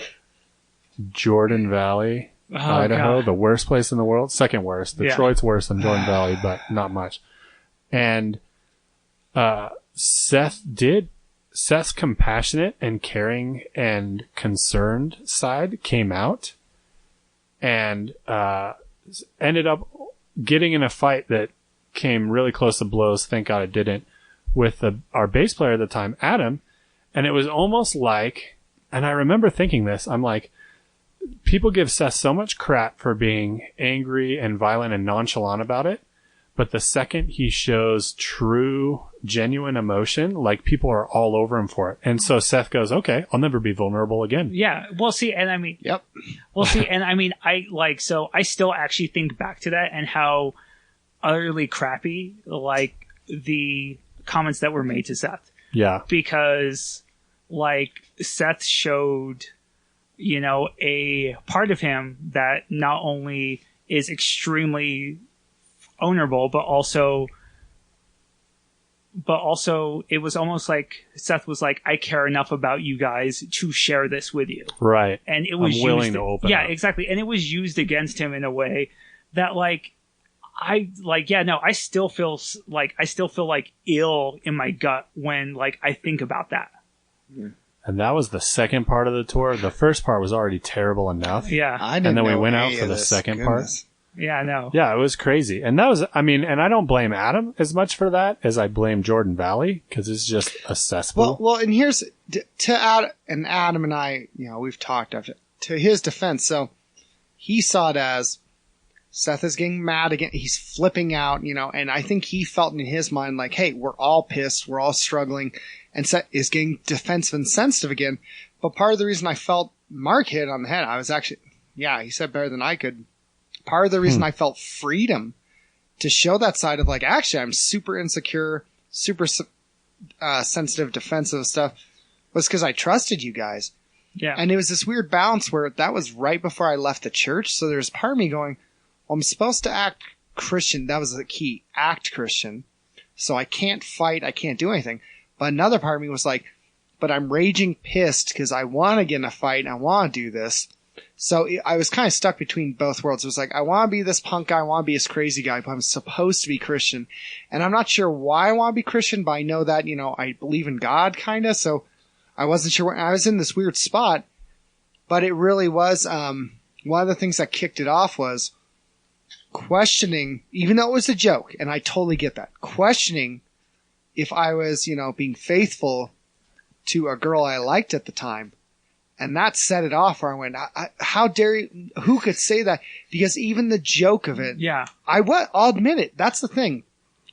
Jordan Valley, Idaho, God. the worst place in the world, second worst. Detroit's worse than Jordan Valley, but not much. And Seth's compassionate and caring and concerned side came out and ended up getting in a fight that came really close to blows. Thank God it didn't, with our bass player at the time, Adam. And it was almost like, and I remember thinking this, I'm like, people give Seth so much crap for being angry and violent and nonchalant about it. But the second he shows true, genuine emotion, like people are all over him for it. And so Seth goes, okay, I'll never be vulnerable again. Yeah. Well, see, and I mean, Yep. Well, see, and I mean, I still actually think back to that and how utterly crappy, like, the comments that were made to Seth. Yeah. Because, like, Seth showed, a part of him that not only is extremely vulnerable, but also it was almost like Seth was like, I care enough about you guys to share this with you. Right. And it was willing to open yeah, up. exactly. And it was used against him in a way that I still feel like ill in my gut when like I think about that. And that was the second part of the tour. The first part was already terrible enough. Yeah. I didn't And then we know went any out for of the this. second Goodness. Yeah, I know. Yeah, it was crazy. And that was, I mean, and I don't blame Adam as much for that as I blame Jordan Valley, because it's just a cesspool. Well, and here's Adam and I, we've talked of it to his defense. So he saw it as Seth is getting mad again. He's flipping out, and I think he felt in his mind like, hey, we're all pissed. We're all struggling. And Seth is getting defensive and sensitive again. But part of the reason I felt Marq hit on the head, I was actually, he said better than I could. Part of the reason I felt freedom to show that side of like, actually, I'm super insecure, super sensitive, defensive stuff, was because I trusted you guys. Yeah. And it was this weird balance where that was right before I left the church. So there's part of me going, well, I'm supposed to act Christian. That was the key. Act Christian. So I can't fight. I can't do anything. But another part of me was like, but I'm raging pissed because I want to get in a fight and I want to do this. So I was kind of stuck between both worlds. It was like, I want to be this punk guy. I want to be this crazy guy, but I'm supposed to be Christian. And I'm not sure why I want to be Christian, but I know that, I believe in God kind of. So I wasn't sure I was in this weird spot, but it really was, one of the things that kicked it off was questioning, even though it was a joke. And I totally get that, questioning if I was, being faithful to a girl I liked at the time. And that set it off where I went, how dare you, who could say that? Because even the joke of it, Yeah. I'll admit it. That's the thing.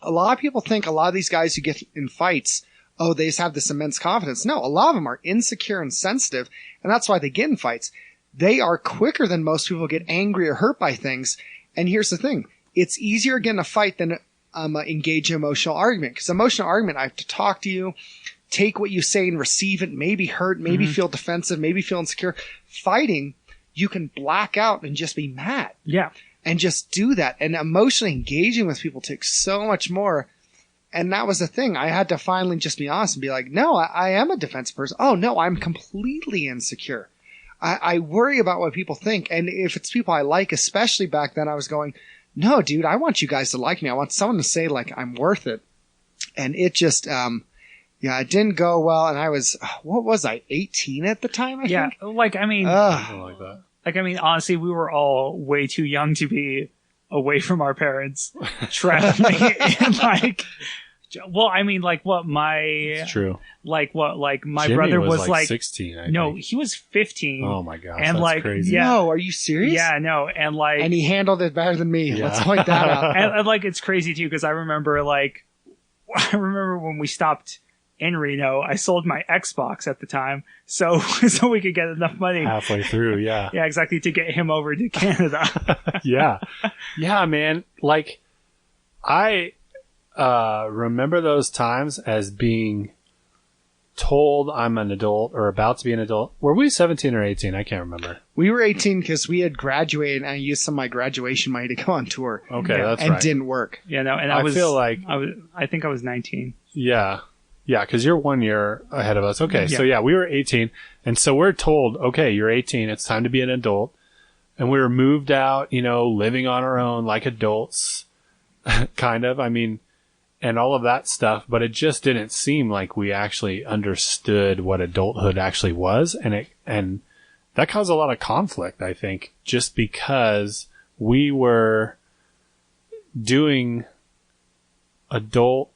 A lot of people think a lot of these guys who get in fights, oh, they just have this immense confidence. No, a lot of them are insecure and sensitive, and that's why they get in fights. They are quicker than most people get angry or hurt by things. And here's the thing. It's easier to get in a fight than engage in emotional argument. Because emotional argument, I have to talk to you, take what you say and receive it, maybe hurt, maybe feel defensive, maybe feel insecure. Fighting, you can black out and just be mad. Yeah. And just do that. And emotionally engaging with people takes so much more. And that was the thing. I had to finally just be honest and be like, no, I am a defensive person. Oh, no, I'm completely insecure. I worry about what people think. And if it's people I like, especially back then, I was going, no, dude, I want you guys to like me. I want someone to say, like, I'm worth it. And it just, Yeah, it didn't go well, and I was, what was I, 18 at the time, I think? Like, I mean, Something like that. like, I mean, honestly, we were all way too young to be away from our parents, traveling, and like, well, I mean, like, what my, It's true. like, what, like, my Jimmy brother was was like 16, I no, think. he was 15. Oh my gosh, and that's like, crazy. yeah, No, are you serious? yeah, no, and like, And he handled it better than me. Yeah. Let's point that out. and like, it's crazy too, because I remember when we stopped in Reno, I sold my Xbox at the time, so we could get enough money. Halfway through, yeah. Yeah, exactly, to get him over to Canada. Yeah. Yeah, man. Like, I remember those times as being told I'm an adult or about to be an adult. Were we 17 or 18? I can't remember. We were 18 because we had graduated, and I used some of my graduation money to go on tour. Okay, Yeah. that's and right. didn't work. Yeah, no, and I feel like- I think I was 19. Yeah. Yeah, because you're 1 year ahead of us. Okay, so Yeah. yeah, we were 18. And so we're told, okay, you're 18. It's time to be an adult. And we were moved out, living on our own like adults, kind of. I mean, and all of that stuff. But it just didn't seem like we actually understood what adulthood actually was. And that caused a lot of conflict, I think, just because we were doing adult.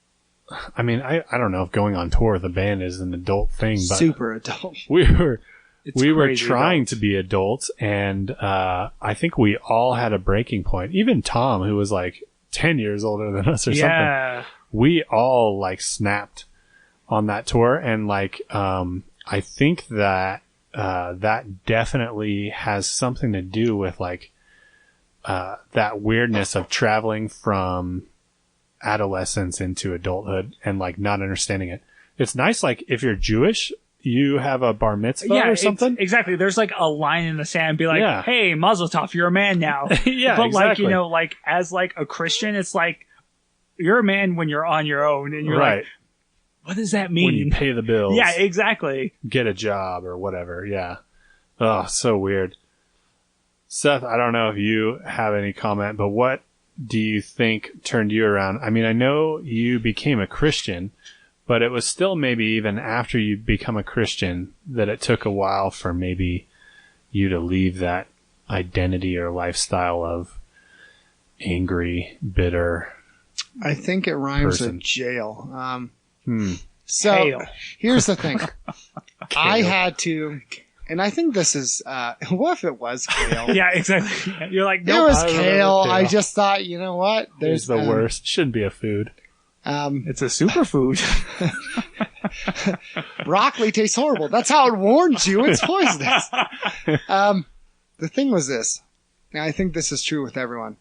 I mean, I don't know if going on tour with a band is an adult thing, but Super adult. we were It's we were crazy, trying though. to be adults, and I think we all had a breaking point. Even Tom, who was like 10 years older than us or something, Yeah, we all like snapped on that tour, and like I think that that definitely has something to do with like that weirdness of traveling from adolescence into adulthood and like not understanding it. It's nice, like if you're Jewish, you have a bar mitzvah yeah, or something. Exactly. There's like a line in the sand, be like, Yeah. "Hey, Mazel Tov, you're a man now." Yeah, but like exactly. like as like a Christian, it's like you're a man when you're on your own, and you're Right. like, "What does that When you mean?" pay the bills, Yeah, exactly. get a job or whatever. Yeah. Oh, so weird. Seth, I don't know if you have any comment, but what do you think turned you around? I mean, I know you became a Christian, but it was still maybe even after you become a Christian that it took a while for maybe you to leave that identity or lifestyle of angry, bitter. I think it rhymes Person. with jail. Hmm. So Kale. here's the thing. I had to, and I think this is, what if it was kale? Yeah, exactly. You're like, It nope. was I remember kale. kale. I just thought, you know what? There's the worst. Shouldn't be a food. It's a superfood. Broccoli tastes horrible. That's how it warns you. It's poisonous. The thing was this. Now, I think this is true with everyone.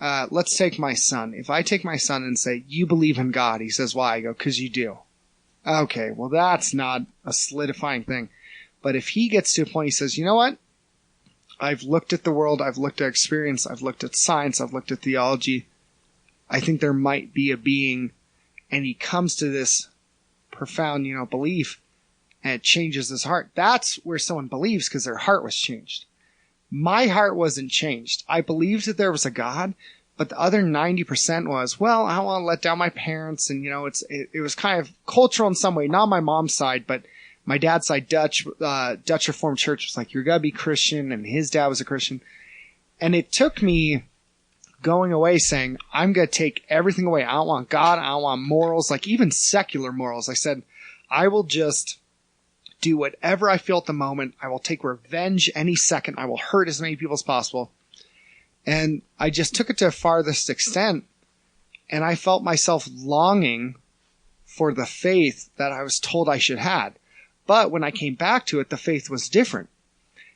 Let's take my son. If I take my son and say, you believe in God, he says, why? I go, 'cause you do. Okay, well, that's not a solidifying thing. But if he gets to a point, he says, you know what? I've looked at the world. I've looked at experience. I've looked at science. I've looked at theology. I think there might be a being. And he comes to this profound, belief, and it changes his heart. That's where someone believes because their heart was changed. My heart wasn't changed. I believed that there was a God, but the other 90% was, well, I don't want to let down my parents. And, it was kind of cultural in some way, not my mom's side, but my dad's side, Dutch Reformed Church was like, you're going to be Christian. And his dad was a Christian. And it took me going away saying, I'm going to take everything away. I don't want God. I don't want morals, like even secular morals. I said, I will just do whatever I feel at the moment. I will take revenge any second. I will hurt as many people as possible. And I just took it to a farthest extent. And I felt myself longing for the faith that I was told I should have. But when I came back to it, the faith was different.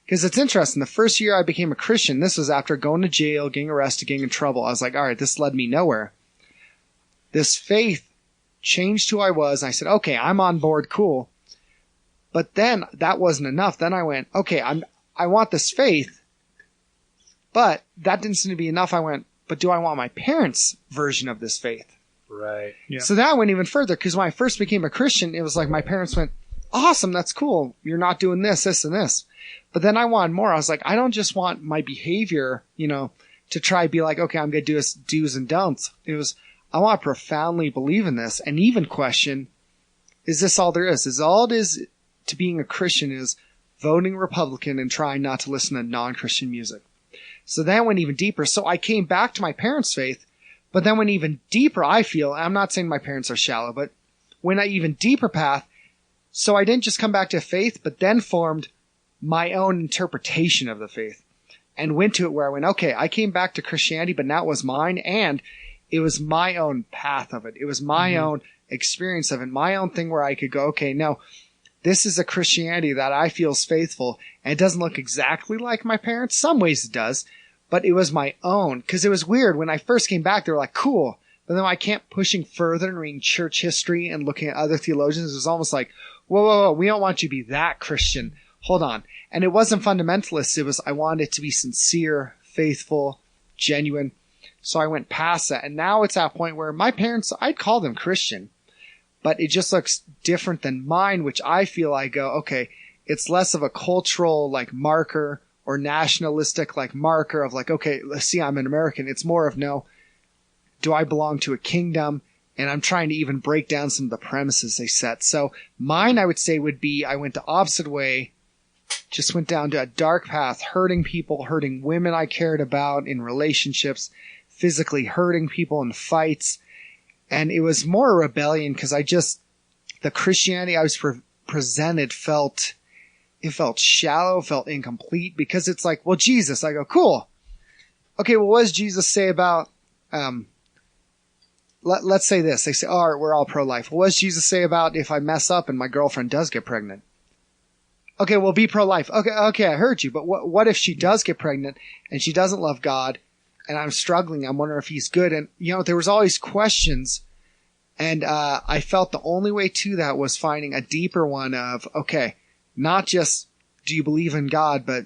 Because it's interesting. The first year I became a Christian, this was after going to jail, getting arrested, getting in trouble. I was like, all right, this led me nowhere. This faith changed who I was. I said, okay, I'm on board. Cool. But then that wasn't enough. Then I went, okay, I want this faith, but that didn't seem to be enough. I went, but do I want my parents' version of this faith? Right. Yeah. So that went even further because when I first became a Christian, it was like my parents went, awesome, that's cool. You're not doing this, this, and this. But then I wanted more. I was like, I don't just want my behavior, to try to be like, okay, I'm going to do this do's and don'ts. It was, I want to profoundly believe in this and even question, Is this all there is? Is all it is to being a Christian is voting Republican and trying not to listen to non-Christian music. So that went even deeper. So I came back to my parents' faith, but then went even deeper, I feel. I'm not saying my parents are shallow, but went an even deeper path. So I didn't just come back to faith, but then formed my own interpretation of the faith and went to it where I went, okay, I came back to Christianity, but now it was mine, and it was my own path of it. It was my own experience of it, my own thing where I could go, okay, no, this is a Christianity that I feel is faithful, and it doesn't look exactly like my parents. Some ways it does, but it was my own. Because it was weird. When I first came back, they were like, cool. But then I kept pushing further and reading church history and looking at other theologians. It was almost like, whoa, we don't want you to be that Christian. Hold on. And it wasn't fundamentalist. It was, I wanted it to be sincere, faithful, genuine. So I went past that. And now it's at a point where my parents, I'd call them Christian, but it just looks different than mine, which I feel I go, okay, it's less of a cultural like marker or nationalistic like marker of like, okay, let's see, I'm an American. It's more of no, do I belong to a kingdom? And I'm trying to even break down some of the premises they set. So mine, I would say, would be I went the opposite way, just went down to a dark path, hurting people, hurting women I cared about in relationships, physically hurting people in fights. And it was more a rebellion because the Christianity I was presented felt shallow, felt incomplete, because it's like, well, Jesus. I go, cool. Okay, well, what does Jesus say about, let's say this. They say, all right, we're all pro-life. Well, what does Jesus say about if I mess up and my girlfriend does get pregnant? Okay, well, be pro-life. Okay, I heard you. But what if she does get pregnant and she doesn't love God and I'm struggling? I'm wondering if he's good. And, there was always questions. And I felt the only way to that was finding a deeper one of, okay, not just do you believe in God, but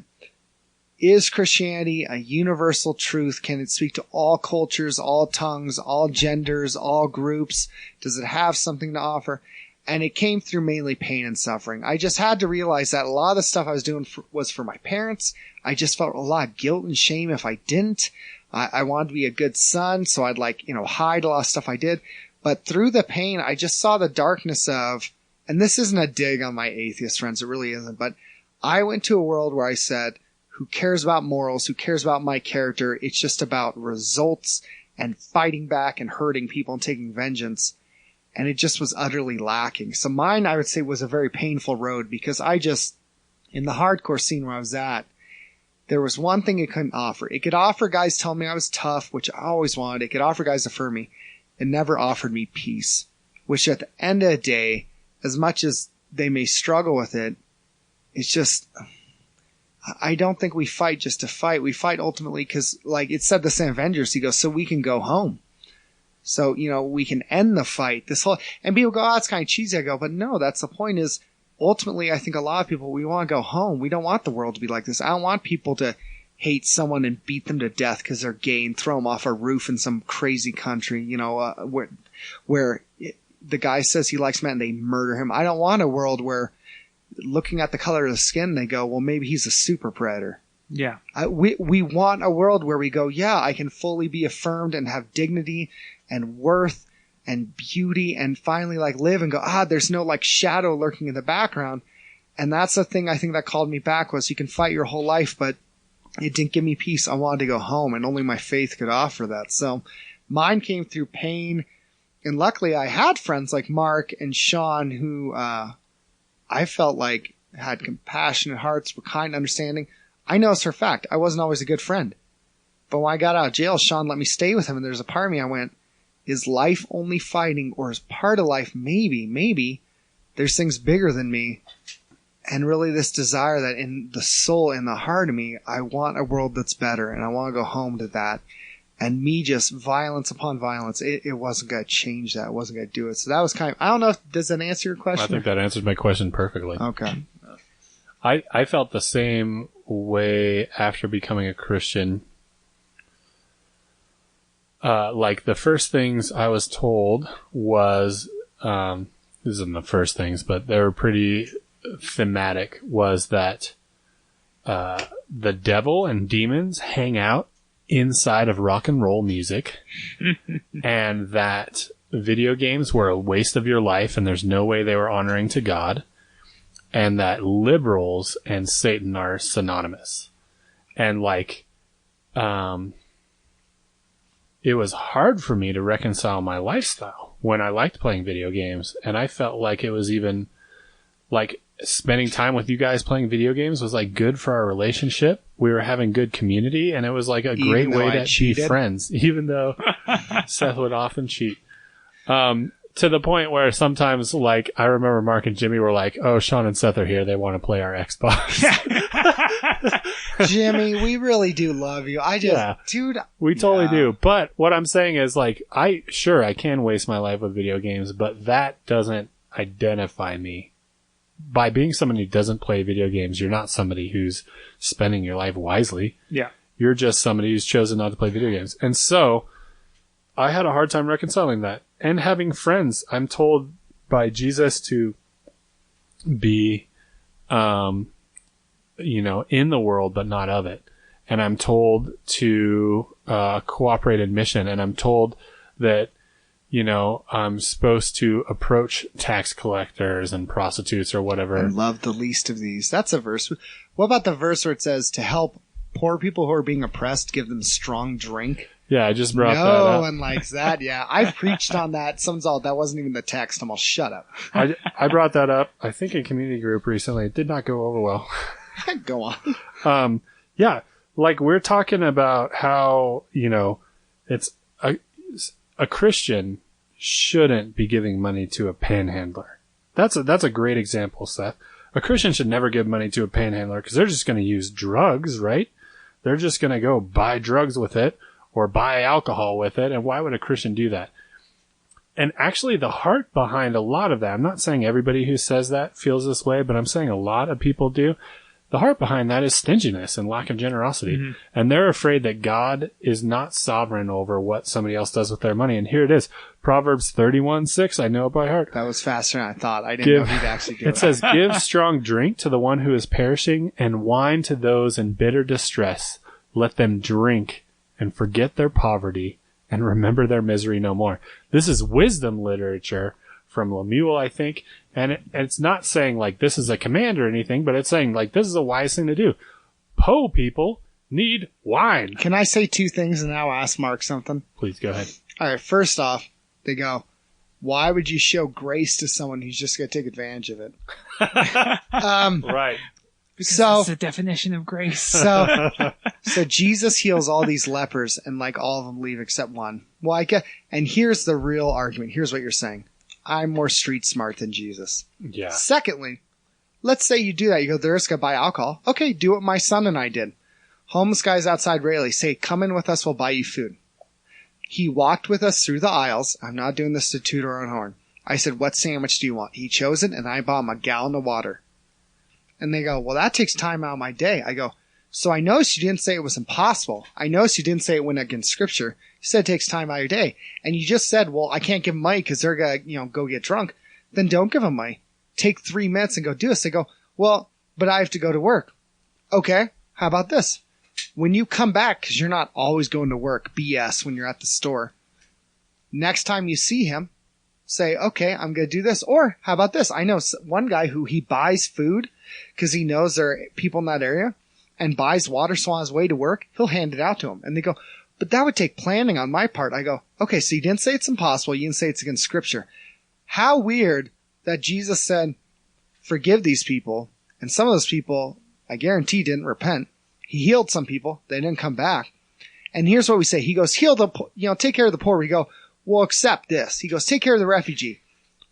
is Christianity a universal truth? Can it speak to all cultures, all tongues, all genders, all groups? Does it have something to offer? And it came through mainly pain and suffering. I just had to realize that a lot of the stuff I was doing was for my parents. I just felt a lot of guilt and shame if I didn't. I wanted to be a good son, so I'd hide a lot of stuff I did. But through the pain, I just saw the darkness of, and this isn't a dig on my atheist friends, it really isn't, but I went to a world where I said, who cares about morals? Who cares about my character? It's just about results and fighting back and hurting people and taking vengeance. And it just was utterly lacking. So mine, I would say, was a very painful road because in the hardcore scene where I was at, there was one thing it couldn't offer. It could offer guys telling me I was tough, which I always wanted. It could offer guys to affirm me. It never offered me peace, which at the end of the day, as much as they may struggle with it, it's just, I don't think we fight just to fight. We fight ultimately because, like it said the St. Avengers, he goes, so we can go home. So, we can end the fight. And people go, oh, that's kind of cheesy. I go, but no, that's the point is, ultimately, I think a lot of people, we want to go home. We don't want the world to be like this. I don't want people to hate someone and beat them to death because they're gay and throw them off a roof in some crazy country, where the guy says he likes men and they murder him. I don't want a world where looking at the color of the skin, they go, well, maybe he's a super predator. Yeah. We want a world where we go, yeah, I can fully be affirmed and have dignity and worth and beauty and finally live and go, there's no shadow lurking in the background. And that's the thing I think that called me back was you can fight your whole life, but it didn't give me peace. I wanted to go home and only my faith could offer that. So mine came through pain. And luckily I had friends like Marq and Sean who, I felt like had compassionate hearts, were kind, understanding. I know it's for a fact. I wasn't always a good friend. But when I got out of jail, Sean let me stay with him. And there's a part of me I went, is life only fighting, or is part of life maybe there's things bigger than me? And really this desire that in the soul, in the heart of me, I want a world that's better and I want to go home to that. And me just violence upon violence, it wasn't going to change that. It wasn't going to do it. So that was I don't know, does that answer your question? I think that answers my question perfectly. Okay. I felt the same way after becoming a Christian. The first things I was told was, this isn't the first things, but they were pretty thematic, was that the devil and demons hang out inside of rock and roll music and that video games were a waste of your life and there's no way they were honoring to God, and that liberals and Satan are synonymous. And like, it was hard for me to reconcile my lifestyle when I liked playing video games, and I felt like it was even like spending time with you guys playing video games was like good for our relationship. We were having good community, and it was like a great way to be friends, even though Seth would often cheat. To the point where sometimes, like, I remember Mark and Jimmy were like, oh, Sean and Seth are here. They want to play our Xbox. Jimmy, we really do love you. Dude. We totally do. But what I'm saying is, like, I can waste my life with video games, but that doesn't identify me. By being someone who doesn't play video games, you're not somebody who's spending your life wisely. Yeah. You're just somebody who's chosen not to play video games. And so I had a hard time reconciling that. And having friends. I'm told by Jesus to be, in the world, but not of it. And I'm told to cooperate in mission. And I'm told that, I'm supposed to approach tax collectors and prostitutes or whatever. I love the least of these. That's a verse. What about the verse where it says to help poor people who are being oppressed, give them strong drink? Yeah, I just brought that up. No one likes that. Yeah, I've preached on that. Someone's all, that wasn't even the text. I'm all, shut up. I brought that up, I think, in community group recently. It did not go over well. Go on. Yeah, like we're talking about how, it's a Christian shouldn't be giving money to a panhandler. That's a great example, Seth. A Christian should never give money to a panhandler because they're just going to use drugs, right? They're just going to go buy drugs with it or buy alcohol with it. And why would a Christian do that? And actually the heart behind a lot of that, I'm not saying everybody who says that feels this way, but I'm saying a lot of people do. The heart behind that is stinginess and lack of generosity. Mm-hmm. And they're afraid that God is not sovereign over what somebody else does with their money. And here it is. Proverbs 31:6. I know it by heart. That was faster than I thought. I didn't know he'd actually do it. It says, give strong drink to the one who is perishing and wine to those in bitter distress. Let them drink and forget their poverty and remember their misery no more. This is wisdom literature from Lemuel, I think. And it's not saying like this is a command or anything, but it's saying like this is a wise thing to do. Po people need wine. Can I say two things and now ask Mark something? Please go ahead. All right. First off, they go, why would you show grace to someone who's just going to take advantage of it? Right. Because that's the definition of grace. So Jesus heals all these lepers and like all of them leave except one. Well, and here's the real argument. Here's what you're saying. I'm more street smart than Jesus. Yeah. Secondly, let's say you do that. You go, they're just going to buy alcohol. Okay, do what my son and I did. Homeless guys outside Raleigh say, come in with us, we'll buy you food. He walked with us through the aisles. I'm not doing this to toot our own horn. I said, what sandwich do you want? He chose it, and I bought him a gallon of water. And they go, well, that takes time out of my day. I go, so I noticed you didn't say it was impossible. I noticed you didn't say it went against Scripture. You said it takes time out of your day. And you just said, well, I can't give them money because they're going to, go get drunk. Then don't give them money. Take 3 minutes and go do this. They go, well, but I have to go to work. Okay, how about this? When you come back, because you're not always going to work, BS, when you're at the store, next time you see him, say, okay, I'm going to do this. Or how about this? I know one guy who he buys food because he knows there are people in that area and buys water, so on his way to work, he'll hand it out to him. And they go, but that would take planning on my part. I go, okay, so you didn't say it's impossible. You didn't say it's against Scripture. How weird that Jesus said, forgive these people. And some of those people, I guarantee, didn't repent. He healed some people. They didn't come back. And here's what we say. He goes, heal the, take care of the poor. We go, well, accept this. He goes, take care of the refugee.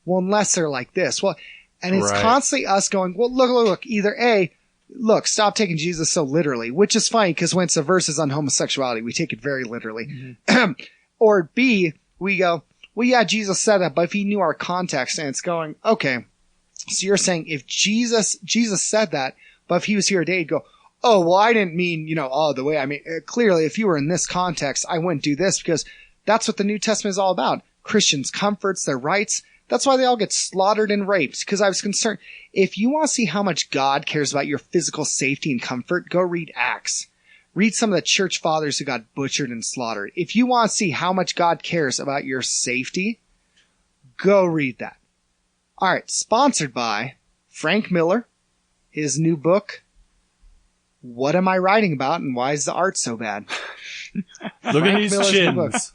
Well, unless they're like this. Well, and it's constantly us going, well, look, either A, look, stop taking Jesus so literally, which is funny because when it's a verses on homosexuality, we take it very literally. Mm-hmm. Or B, we go, well, yeah, Jesus said that, but if he knew our context, and it's going, okay, so you're saying if Jesus said that, but if he was here today, he'd go, oh, well, I didn't mean, the way I mean, clearly, if you were in this context, I wouldn't do this because that's what the New Testament is all about. Christians' comforts, their rights. That's why they all get slaughtered and raped, because I was concerned. If you want to see how much God cares about your physical safety and comfort, go read Acts. Read some of the church fathers who got butchered and slaughtered. If you want to see how much God cares about your safety, Go read that. All right. Sponsored by Frank Miller. His new book, What Am I Writing About and Why is the Art So Bad? Look at these Miller's new book. chins.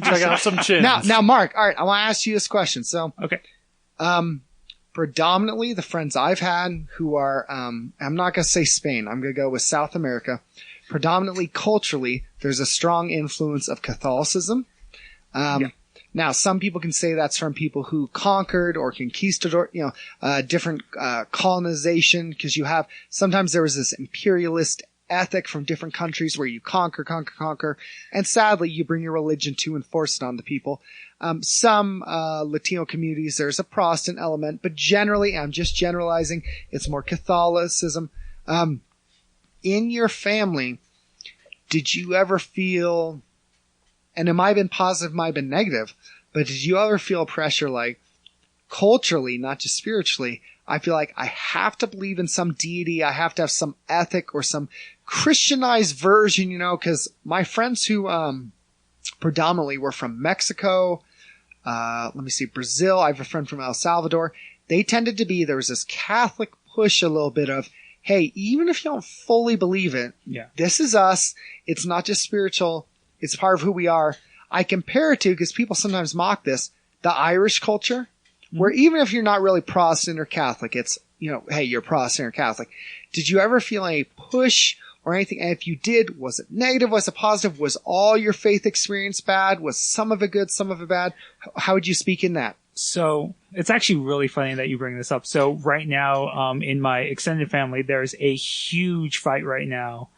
Check out some chins. Now, Mark, all right, I want to ask you this question. So, Okay. Predominantly the friends I've had who are, I'm not going to say Spain. I'm going to go with South America. Predominantly culturally, there's a strong influence of Catholicism. Now, some people can say that's from people who conquered or conquistador, different colonization, because sometimes there was this imperialist ethic from different countries where you conquer, and sadly you bring your religion to enforce it on the people. Some Latino communities, there's a Protestant element, but generally, I'm just generalizing, it's more Catholicism. In your family, did you ever feel, and it might have been positive, might have been negative, but did you ever feel pressure like culturally, not just spiritually, I feel like I have to believe in some deity, I have to have some ethic or some Christianized version, because my friends who predominantly were from Mexico, Brazil, I have a friend from El Salvador, they tended to be, there was this Catholic push a little bit of, hey, even if you don't fully believe it, this is us, it's not just spiritual, it's part of who we are. I compare it to, because people sometimes mock this, the Irish culture, where even if you're not really Protestant or Catholic, it's, hey, you're Protestant or Catholic. Did you ever feel any push or anything? And if you did, was it negative? Was it positive? Was all your faith experience bad? Was some of it good, some of it bad? How would you speak in that? So it's actually really funny that you bring this up. So right now, in my extended family, there's a huge fight right now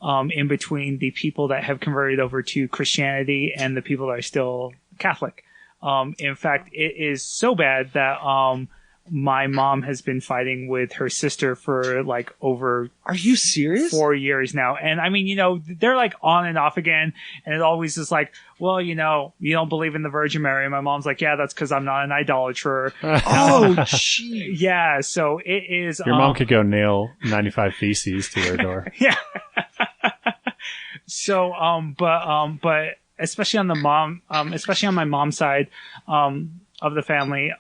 in between the people that have converted over to Christianity and the people that are still Catholic. In fact, it is so bad that my mom has been fighting with her sister for like over. Are you serious? 4 years now. And I mean, they're like on and off again. And it always is like, well, you don't believe in the Virgin Mary. And my mom's like, yeah, that's because I'm not an idolater. Oh, jeez. Yeah. So it is. Your mom could go nail 95 feces to her door. Yeah. So, but especially on my mom's side, of the family,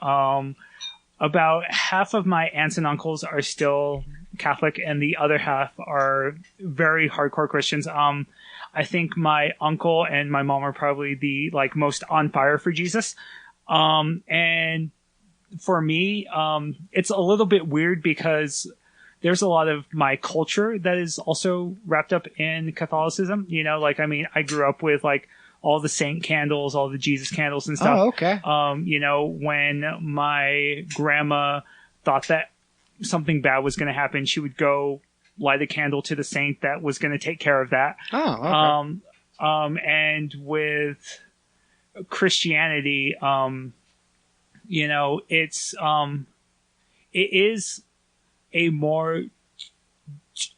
about half of my aunts and uncles are still Catholic and the other half are very hardcore Christians. I think my uncle and my mom are probably the most on fire for Jesus. And for me, it's a little bit weird because there's a lot of my culture that is also wrapped up in Catholicism. I grew up with all the saint candles, all the Jesus candles and stuff. Oh, okay. When my grandma thought that something bad was going to happen, she would go light a candle to the saint that was going to take care of that. Oh, okay. And with Christianity, it is a more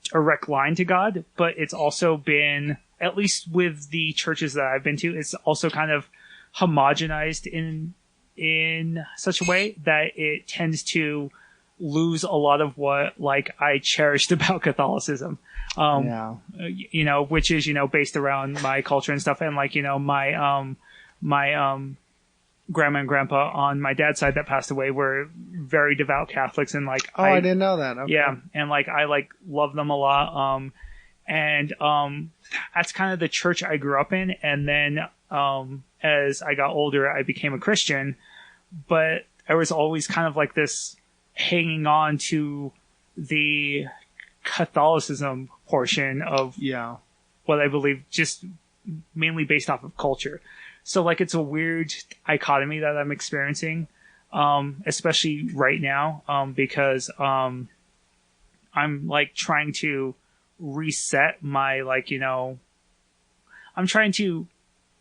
direct line to God, but it's also been, at least with the churches that I've been to, it's also kind of homogenized in such a way that it tends to lose a lot of what I cherished about Catholicism. Which is, based around my culture and stuff. And my grandma and grandpa on my dad's side that passed away were very devout Catholics. And I didn't know that. Okay. Yeah. And I love them a lot. And that's kind of the church I grew up in. And then, as I got older, I became a Christian, but there was always kind of this hanging on to the Catholicism portion of what I believe, just mainly based off of culture. So it's a weird dichotomy that I'm experiencing, especially right now, because I'm trying to reset my I'm trying to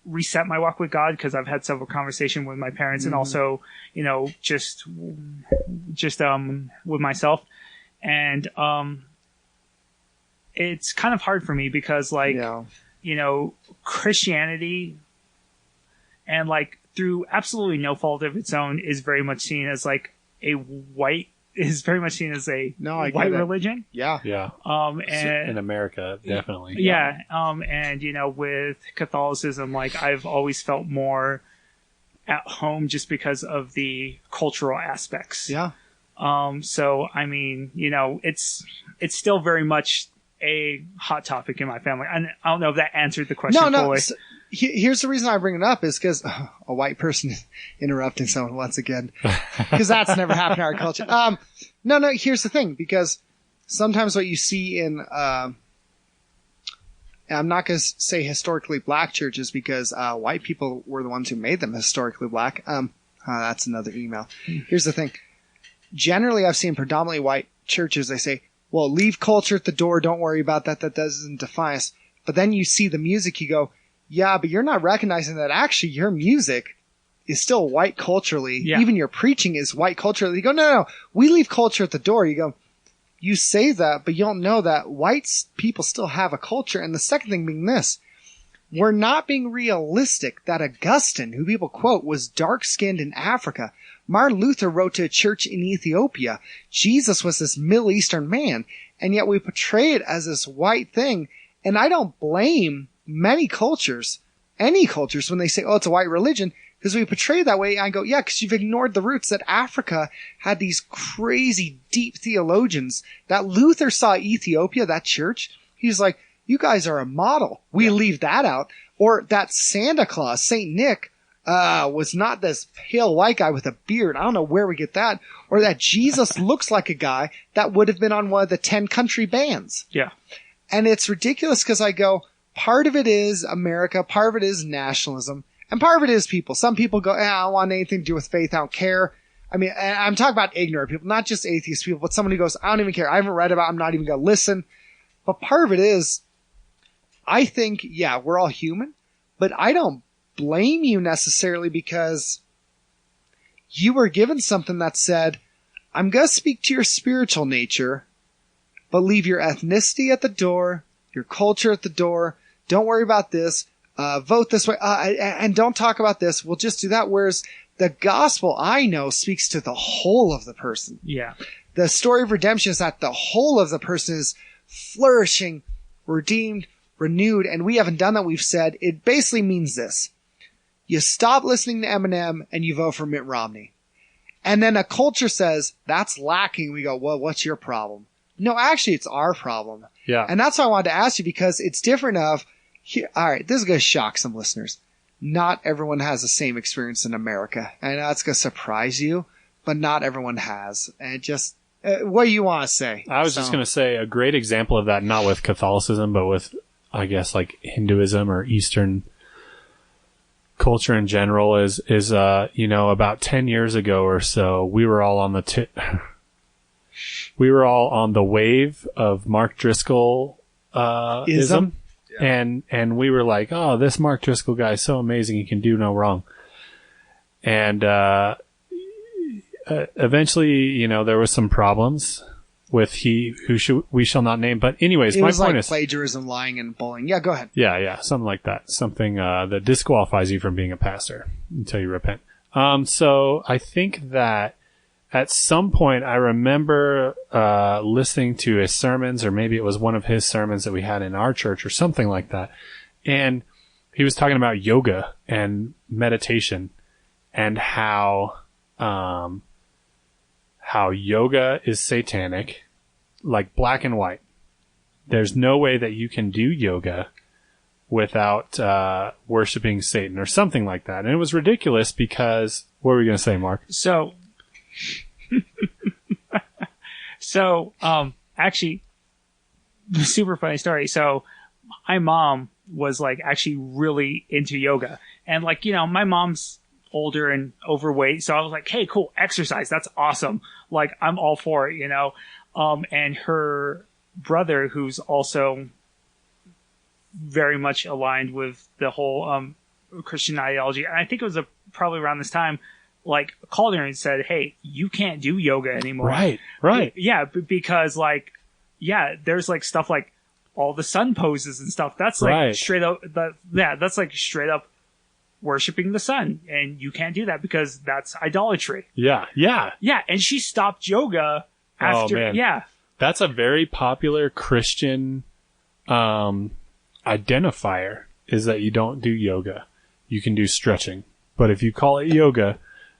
reset my walk with God, because I've had several conversations with my parents and also just with myself, and it's kind of hard for me because Christianity, and through absolutely no fault of its own, is very much seen as a white religion. Yeah. Yeah. And in America, definitely. Yeah. And with Catholicism, I've always felt more at home just because of the cultural aspects. Yeah. So I mean, it's still very much a hot topic in my family. And I don't know if that answered the question fully. So here's the reason I bring it up is because a white person interrupting someone once again, because that's never happened in our culture. No, here's the thing, because sometimes what you see in, I'm not going to say historically black churches because white people were the ones who made them historically black. That's another email. Here's the thing. Generally, I've seen predominantly white churches, they say, well, leave culture at the door. Don't worry about that. That doesn't define us. But then you see the music, you go, yeah, but you're not recognizing that actually your music is still white culturally. Yeah. Even your preaching is white culturally. You go, no, we leave culture at the door. You go, you say that, but you don't know that white people still have a culture. And the second thing being this, we're not being realistic that Augustine, who people quote, was dark-skinned in Africa. Martin Luther wrote to a church in Ethiopia. Jesus was this Middle Eastern man, and yet we portray it as this white thing. And I don't blame many cultures, any cultures, when they say, oh, it's a white religion, because we portray it that way. I go, yeah, because you've ignored the roots that Africa had these crazy, deep theologians. That Luther saw Ethiopia, that church, he's like, you guys are a model. We leave that out. Or that Santa Claus, Saint Nick, was not this pale white guy with a beard. I don't know where we get that. Or that Jesus looks like a guy that would have been on one of the 10 country bands. Yeah. And it's ridiculous because I go, part of it is America, part of it is nationalism, and part of it is people. Some people go, I don't want anything to do with faith. I don't care. I mean, I'm talking about ignorant people, not just atheist people, but someone who goes, I don't even care. I haven't read about it. I'm not even going to listen. But part of it is, I think, yeah, we're all human, but I don't blame you necessarily because you were given something that said, I'm going to speak to your spiritual nature, but leave your ethnicity at the door, your culture at the door. Don't worry about this. Vote this way. And don't talk about this. We'll just do that. Whereas the gospel, I know, speaks to the whole of the person. Yeah. The story of redemption is that the whole of the person is flourishing, redeemed, renewed. And we haven't done that. We've said it basically means this. You stop listening to Eminem and you vote for Mitt Romney. And then a culture says that's lacking. We go, well, what's your problem? No, actually, it's our problem. Yeah. And that's why I wanted to ask you, because it's different all right, this is going to shock some listeners. Not everyone has the same experience in America. I know it's going to surprise you, but not everyone has. And just, what do you want to say? I was just going to say a great example of that, not with Catholicism, but with, I guess, like Hinduism or Eastern culture in general is about 10 years ago or so, we were all on the wave of Mark Driscoll ism. Yeah. And we were like, oh, this Mark Driscoll guy is so amazing, he can do no wrong. And eventually, there was some problems with we shall not name. But anyways, my point is plagiarism, lying, and bullying. Yeah, go ahead. Yeah, something like that. Something that disqualifies you from being a pastor until you repent. So I think that at some point I remember listening to his sermons, or maybe it was one of his sermons that we had in our church or something like that. And he was talking about yoga and meditation and how yoga is satanic, like black and white. There's no way that you can do yoga without worshiping Satan or something like that. And it was ridiculous because, what were we going to say, Mark? Actually, super funny story. So my mom was like actually really into yoga, and my mom's older and overweight. So I was like, hey, cool, exercise. That's awesome. Like, I'm all for it, and her brother, who's also very much aligned with the whole, Christian ideology. And I think it was probably around this time, called her and said, hey, you can't do yoga anymore. Right. Yeah. Because there's stuff like all the sun poses and stuff. That's straight up, that's straight up worshiping the sun, and you can't do that because that's idolatry. Yeah. And she stopped yoga after. Oh, man. Yeah, that's a very popular Christian identifier, is that you don't do yoga. You can do stretching, But if you call it yoga,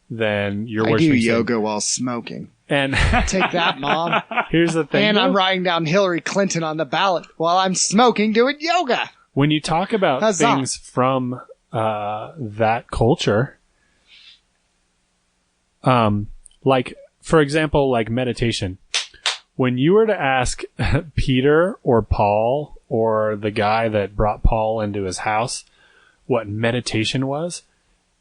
then you're I do worshiping Satan. yoga while smoking. And Take that, Mom. here's the thing. And I'm writing down Hillary Clinton on the ballot while I'm smoking doing yoga. When you talk about Huzzah. things from that culture, like, for example, like meditation. When you were to ask Peter or Paul or the guy that brought Paul into his house what meditation was,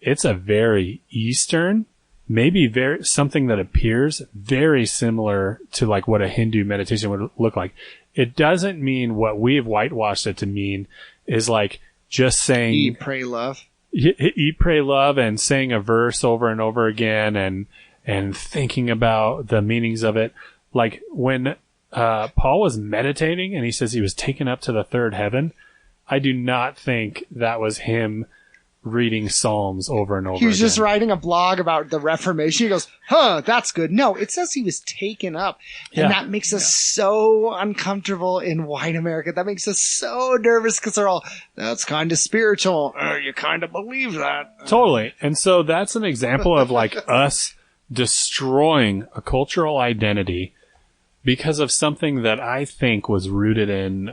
it's a very Eastern, maybe very something that appears very similar to like what a Hindu meditation would look like. It doesn't mean what we've whitewashed it to mean is like just saying Eat, pray, love. Eat, pray, love, and saying a verse over and over again and thinking about the meanings of it. Like when Paul was meditating and he says he was taken up to the third heaven, I do not think that was him reading Psalms over and over again. He was just writing a blog about the Reformation. He goes, that's good. No, it says he was taken up. And that makes us so uncomfortable in white America. That makes us so nervous because they're all, that's kind of spiritual. You kind of believe that. Totally. And so that's an example of like us destroying a cultural identity because of something that I think was rooted in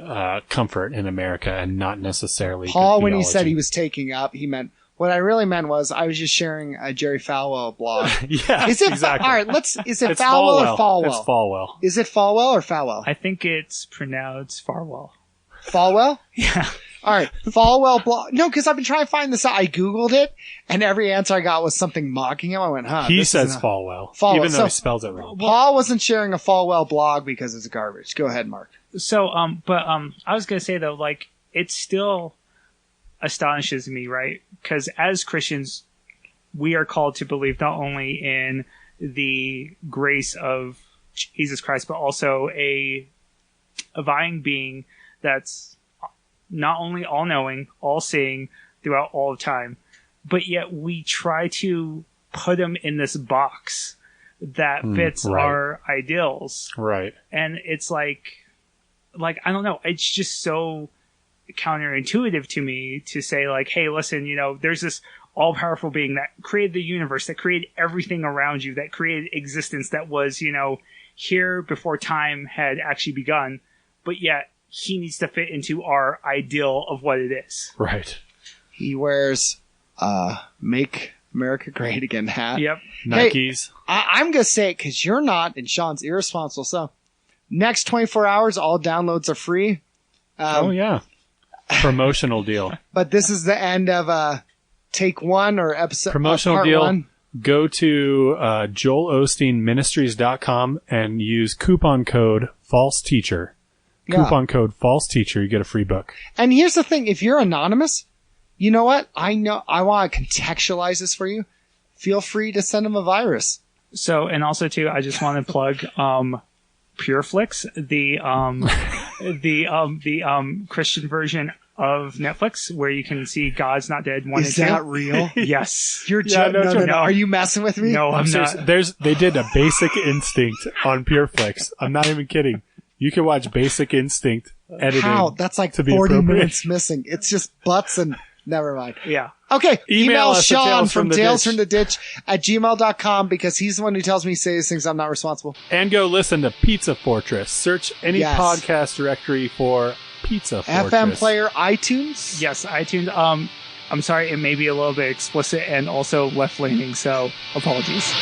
comfort in America and not necessarily Paul, good when he theology. said he was taking up, he meant, what I really meant was I was just sharing a Jerry Falwell blog. Yeah, Is it, exactly. all right, is it It's Falwell or Falwell? It's Falwell. Is it Falwell or Falwell? I think it's pronounced Farwell. Falwell? Yeah. All right, Falwell blog. No, because I've been trying to find this out. I Googled it, and every answer I got was something mocking him. I went, He this says isn't- Falwell, Falwell. even though So- he spells it wrong. Paul wasn't sharing a Falwell blog because it's garbage. Go ahead, Mark. So, I was going to say though, like, it still astonishes me, right? Because as Christians, we are called to believe not only in the grace of Jesus Christ, but also a divine being that's not only all-knowing, all-seeing throughout all of time, but yet we try to put him in this box that fits right. our ideals. Right. And it's like, I don't know, it's just so counterintuitive to me to say like, hey, listen, there's this all-powerful being that created the universe, that created everything around you, that created existence that was, here before time had actually begun, but yet he needs to fit into our ideal of what it is. Right. He wears Make America Great Again hat. Yep. Nikes. I'm going to say it because you're not, and Sean's irresponsible. So, next 24 hours, all downloads are free. Oh, yeah. Promotional deal. But this is the end of take one or episode. Promotional part deal. one. Go to joelosteenministries.com and use coupon code false teacher. Yeah. Coupon code false teacher. You get a free book. And here's the thing. If you're anonymous, you know what? I want to contextualize this for you. Feel free to send them a virus. So, and also too, I just want to plug, Pureflix, the Christian version of Netflix, where you can see God's Not Dead 1 Is and 2. that real? Yes. You're Yeah, no. no. Are you messing with me? No, I'm serious. not. They did a Basic Instinct on Pureflix. I'm not even kidding. You can watch Basic Instinct edited. How? That's like to be 40 appropriate. minutes missing. It's just butts and never mind. Yeah. Okay. Email us at Sean from talesfromtheditch. talesfromtheditch@gmail.com because he's the one who tells me to say these things. I'm not responsible. And go listen to Pizza Fortress. Search any Yes. podcast directory for Pizza Fortress. FM player, iTunes. Yes, iTunes. I'm sorry, it may be a little bit explicit and also left-leaning, so apologies.